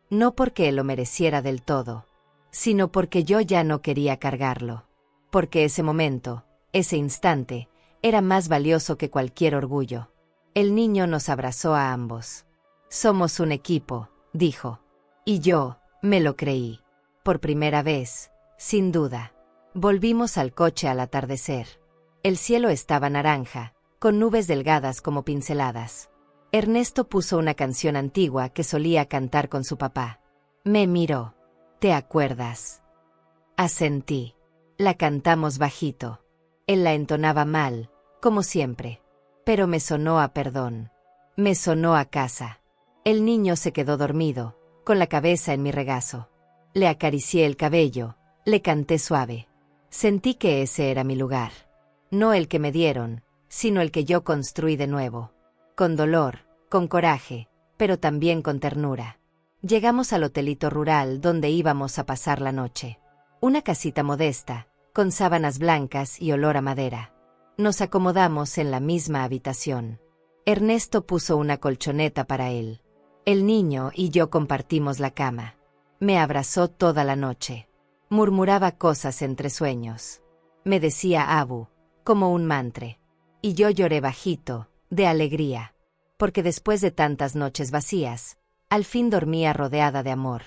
No porque él lo mereciera del todo, sino porque yo ya no quería cargarlo. Porque ese momento, ese instante, era más valioso que cualquier orgullo. El niño nos abrazó a ambos. Somos un equipo, dijo. Y yo, me lo creí. Por primera vez, sin duda. Volvimos al coche al atardecer. El cielo estaba naranja, con nubes delgadas como pinceladas. Ernesto puso una canción antigua que solía cantar con su papá. Me miró. ¿Te acuerdas? Asentí. La cantamos bajito. Él la entonaba mal, como siempre. Pero me sonó a perdón. Me sonó a casa. El niño se quedó dormido, con la cabeza en mi regazo. Le acaricié el cabello, le canté suave. Sentí que ese era mi lugar. No el que me dieron, sino el que yo construí de nuevo. Con dolor, con coraje, pero también con ternura. Llegamos al hotelito rural donde íbamos a pasar la noche. Una casita modesta, con sábanas blancas y olor a madera. Nos acomodamos en la misma habitación. Ernesto puso una colchoneta para él. El niño y yo compartimos la cama. Me abrazó toda la noche. Murmuraba cosas entre sueños. Me decía Abu, como un mantra. Y yo lloré bajito, de alegría. Porque después de tantas noches vacías, al fin dormía rodeada de amor.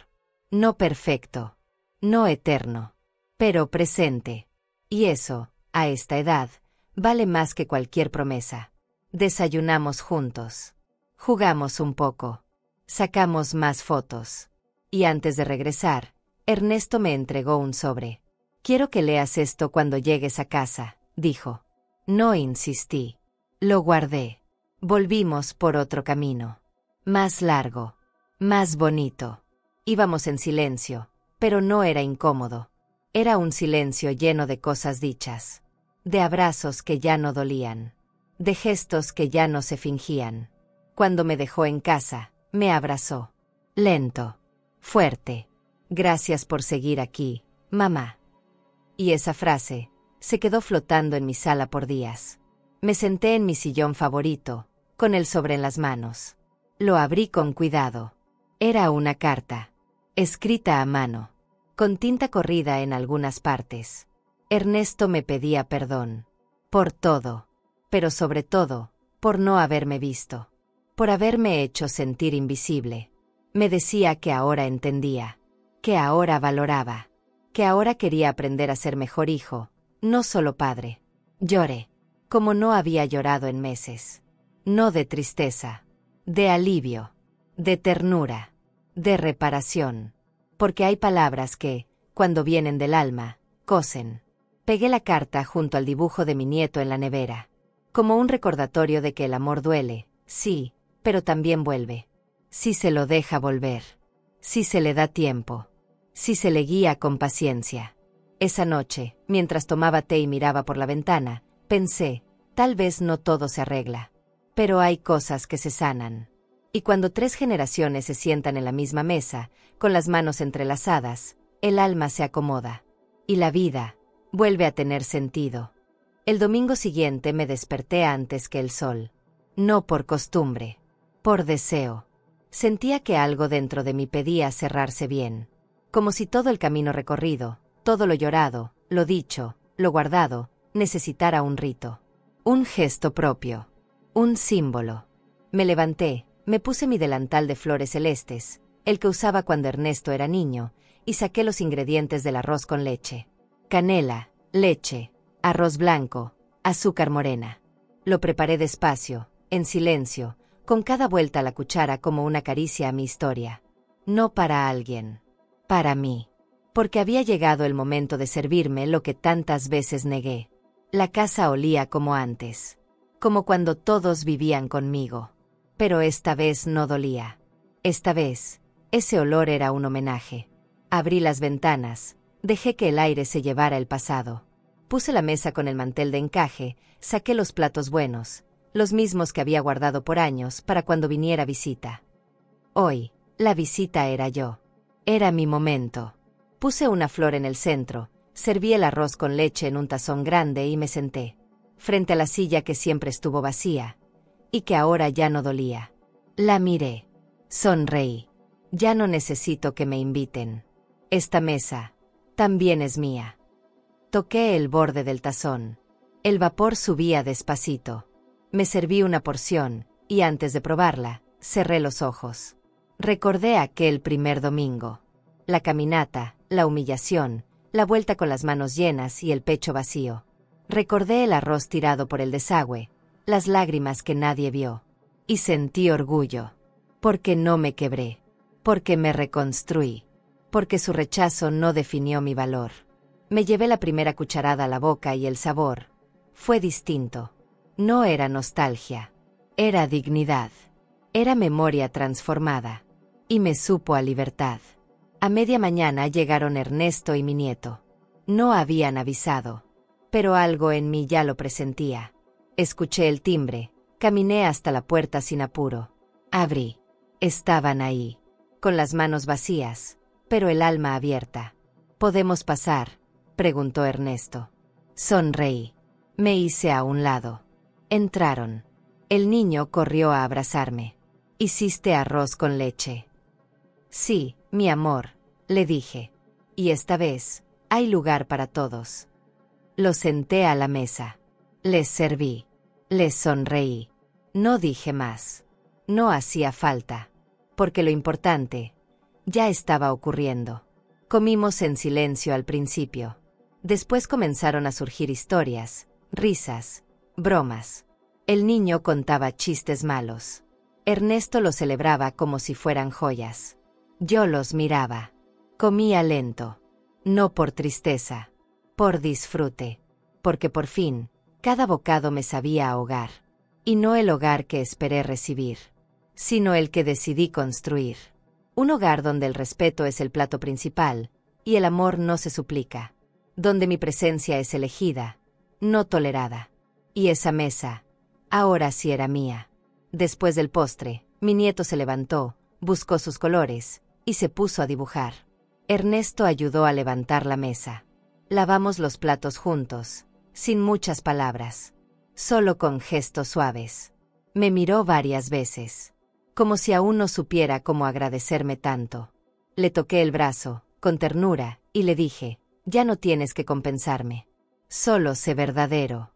No perfecto, no eterno, pero presente. Y eso, a esta edad, vale más que cualquier promesa. Desayunamos juntos. Jugamos un poco. Sacamos más fotos. Y antes de regresar, Ernesto me entregó un sobre. Quiero que leas esto cuando llegues a casa, dijo. No insistí. Lo guardé. Volvimos por otro camino. Más largo. Más bonito. Íbamos en silencio, pero no era incómodo. Era un silencio lleno de cosas dichas. De abrazos que ya no dolían. De gestos que ya no se fingían. Cuando me dejó en casa, me abrazó. Lento. Fuerte. Gracias por seguir aquí, mamá. Y esa frase se quedó flotando en mi sala por días. Me senté en mi sillón favorito, con el sobre en las manos. Lo abrí con cuidado. Era una carta, escrita a mano, con tinta corrida en algunas partes. Ernesto me pedía perdón. Por todo. Pero sobre todo, por no haberme visto. Por haberme hecho sentir invisible. Me decía que ahora entendía. Que ahora valoraba. Que ahora quería aprender a ser mejor hijo, no solo padre. Lloré. Como no había llorado en meses. No de tristeza. De alivio. De ternura. De reparación. Porque hay palabras que, cuando vienen del alma, cosen. Pegué la carta junto al dibujo de mi nieto en la nevera. Como un recordatorio de que el amor duele, sí, pero también vuelve. Si se lo deja volver. Si se le da tiempo. Si se le guía con paciencia. Esa noche, mientras tomaba té y miraba por la ventana, pensé, tal vez no todo se arregla. Pero hay cosas que se sanan. Y cuando 3 generaciones se sientan en la misma mesa, con las manos entrelazadas, el alma se acomoda. Y la vida vuelve a tener sentido. El domingo siguiente me desperté antes que el sol. No por costumbre. Por deseo. Sentía que algo dentro de mí pedía cerrarse bien. Como si todo el camino recorrido, todo lo llorado, lo dicho, lo guardado, necesitara un rito. Un gesto propio. Un símbolo. Me levanté, me puse mi delantal de flores celestes, el que usaba cuando Ernesto era niño, y saqué los ingredientes del arroz con leche. Canela, leche, arroz blanco, azúcar morena. Lo preparé despacio, en silencio, con cada vuelta a la cuchara como una caricia a mi historia. No para alguien. Para mí. Porque había llegado el momento de servirme lo que tantas veces negué. La casa olía como antes. Como cuando todos vivían conmigo. Pero esta vez no dolía. Esta vez, ese olor era un homenaje. Abrí las ventanas, dejé que el aire se llevara el pasado. Puse la mesa con el mantel de encaje, saqué los platos buenos, los mismos que había guardado por años para cuando viniera visita. Hoy, la visita era yo. Era mi momento. Puse una flor en el centro, serví el arroz con leche en un tazón grande y me senté, frente a la silla que siempre estuvo vacía, y que ahora ya no dolía. La miré. Sonreí. Ya no necesito que me inviten. Esta mesa también es mía. Toqué el borde del tazón. El vapor subía despacito. Me serví una porción, y antes de probarla, cerré los ojos. Recordé aquel primer domingo. La caminata, la humillación, la vuelta con las manos llenas y el pecho vacío. Recordé el arroz tirado por el desagüe, las lágrimas que nadie vio. Y sentí orgullo. Porque no me quebré. Porque me reconstruí. Porque su rechazo no definió mi valor. Me llevé la primera cucharada a la boca y el sabor fue distinto. No era nostalgia. Era dignidad. Era memoria transformada. Y me supo a libertad. A media mañana llegaron Ernesto y mi nieto. No habían avisado. Pero algo en mí ya lo presentía. Escuché el timbre. Caminé hasta la puerta sin apuro. Abrí. Estaban ahí. Con las manos vacías, pero el alma abierta. ¿Podemos pasar?, preguntó Ernesto. Sonreí. Me hice a un lado. Entraron. El niño corrió a abrazarme. ¿Hiciste arroz con leche? Sí, mi amor, le dije. Y esta vez, hay lugar para todos. Los senté a la mesa. Les serví. Les sonreí. No dije más. No hacía falta. Porque lo importante ya estaba ocurriendo. Comimos en silencio al principio. Después comenzaron a surgir historias, risas, bromas. El niño contaba chistes malos. Ernesto los celebraba como si fueran joyas. Yo los miraba. Comía lento. No por tristeza. Por disfrute. Porque por fin, cada bocado me sabía a hogar. Y no el hogar que esperé recibir, sino el que decidí construir. Un hogar donde el respeto es el plato principal, y el amor no se suplica. Donde mi presencia es elegida, no tolerada. Y esa mesa, ahora sí era mía. Después del postre, mi nieto se levantó, buscó sus colores, y se puso a dibujar. Ernesto ayudó a levantar la mesa. Lavamos los platos juntos, sin muchas palabras, solo con gestos suaves. Me miró varias veces, como si aún no supiera cómo agradecerme tanto. Le toqué el brazo, con ternura, y le dije, ya no tienes que compensarme. Solo sé verdadero.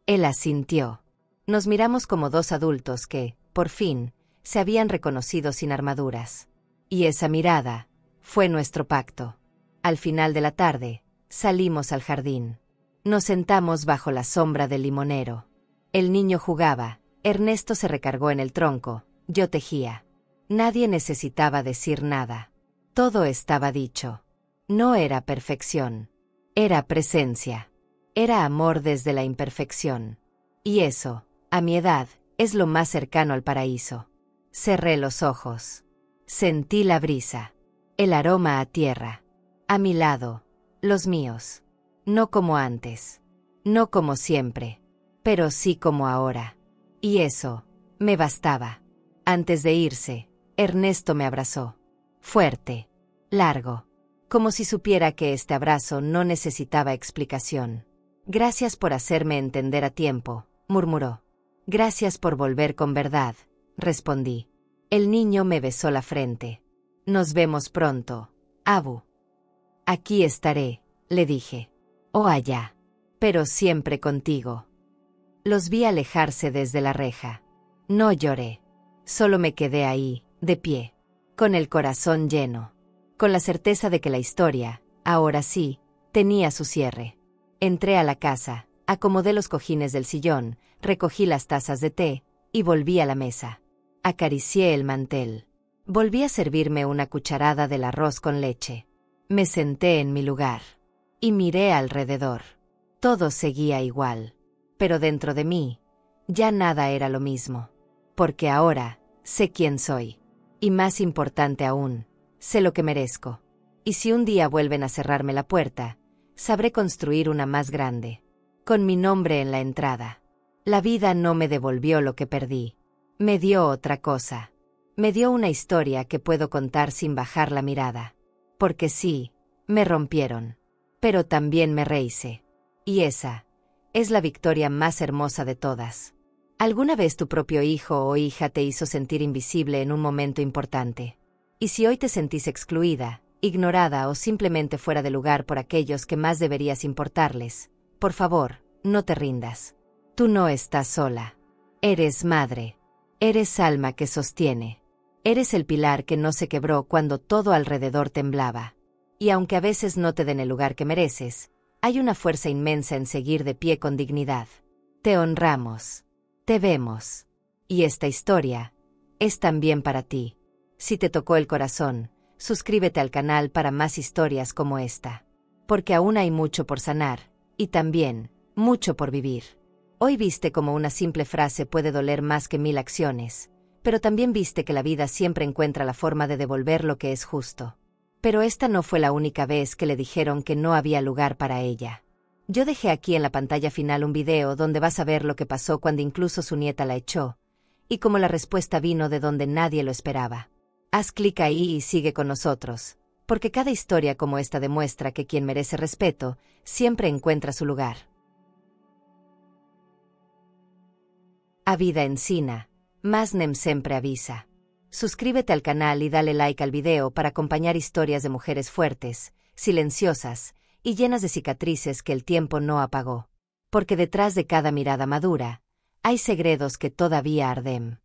Él asintió. Nos miramos como dos adultos que, por fin, se habían reconocido sin armaduras. Y esa mirada fue nuestro pacto. Al final de la tarde, salimos al jardín. Nos sentamos bajo la sombra del limonero. El niño jugaba, Ernesto se recargó en el tronco, yo tejía. Nadie necesitaba decir nada. Todo estaba dicho. No era perfección. Era presencia. Era amor desde la imperfección. Y eso, a mi edad, es lo más cercano al paraíso. Cerré los ojos. Sentí la brisa. El aroma a tierra. A mi lado. Los míos. No como antes. No como siempre. Pero sí como ahora. Y eso, me bastaba. Antes de irse, Ernesto me abrazó. Fuerte. Largo. Como si supiera que este abrazo no necesitaba explicación. Gracias por hacerme entender a tiempo, murmuró. Gracias por volver con verdad, respondí. El niño me besó la frente. Nos vemos pronto, Abu. Aquí estaré, le dije. O allá. Pero siempre contigo. Los vi alejarse desde la reja. No lloré. Solo me quedé ahí, de pie, con el corazón lleno, con la certeza de que la historia, ahora sí, tenía su cierre. Entré a la casa, acomodé los cojines del sillón, recogí las tazas de té, y volví a la mesa. Acaricié el mantel. Volví a servirme una cucharada del arroz con leche. Me senté en mi lugar. Y miré alrededor. Todo seguía igual. Pero dentro de mí, ya nada era lo mismo. Porque ahora sé quién soy. Y más importante aún, sé lo que merezco. Y si un día vuelven a cerrarme la puerta, sabré construir una más grande. Con mi nombre en la entrada. La vida no me devolvió lo que perdí. Me dio otra cosa. Me dio una historia que puedo contar sin bajar la mirada. Porque sí, me rompieron. Pero también me rehice. Y esa es la victoria más hermosa de todas. ¿Alguna vez tu propio hijo o hija te hizo sentir invisible en un momento importante? Y si hoy te sentís excluida, ignorada o simplemente fuera de lugar por aquellos que más deberías importarles, por favor, no te rindas. Tú no estás sola. Eres madre. Eres alma que sostiene. Eres el pilar que no se quebró cuando todo alrededor temblaba. Y aunque a veces no te den el lugar que mereces, hay una fuerza inmensa en seguir de pie con dignidad. Te honramos. Te vemos. Y esta historia es también para ti. Si te tocó el corazón, suscríbete al canal para más historias como esta. Porque aún hay mucho por sanar, y también, mucho por vivir. Hoy viste cómo una simple frase puede doler más que 1000 acciones, pero también viste que la vida siempre encuentra la forma de devolver lo que es justo. Pero esta no fue la única vez que le dijeron que no había lugar para ella. Yo dejé aquí en la pantalla final un video donde vas a ver lo que pasó cuando incluso su nieta la echó, y cómo la respuesta vino de donde nadie lo esperaba. Haz clic ahí y sigue con nosotros, porque cada historia como esta demuestra que quien merece respeto siempre encuentra su lugar. A vida ensina, mas nem sempre avisa. Suscríbete al canal y dale like al video para acompañar historias de mujeres fuertes, silenciosas y llenas de cicatrices que el tiempo no apagó. Porque detrás de cada mirada madura, hay segredos que todavía arden.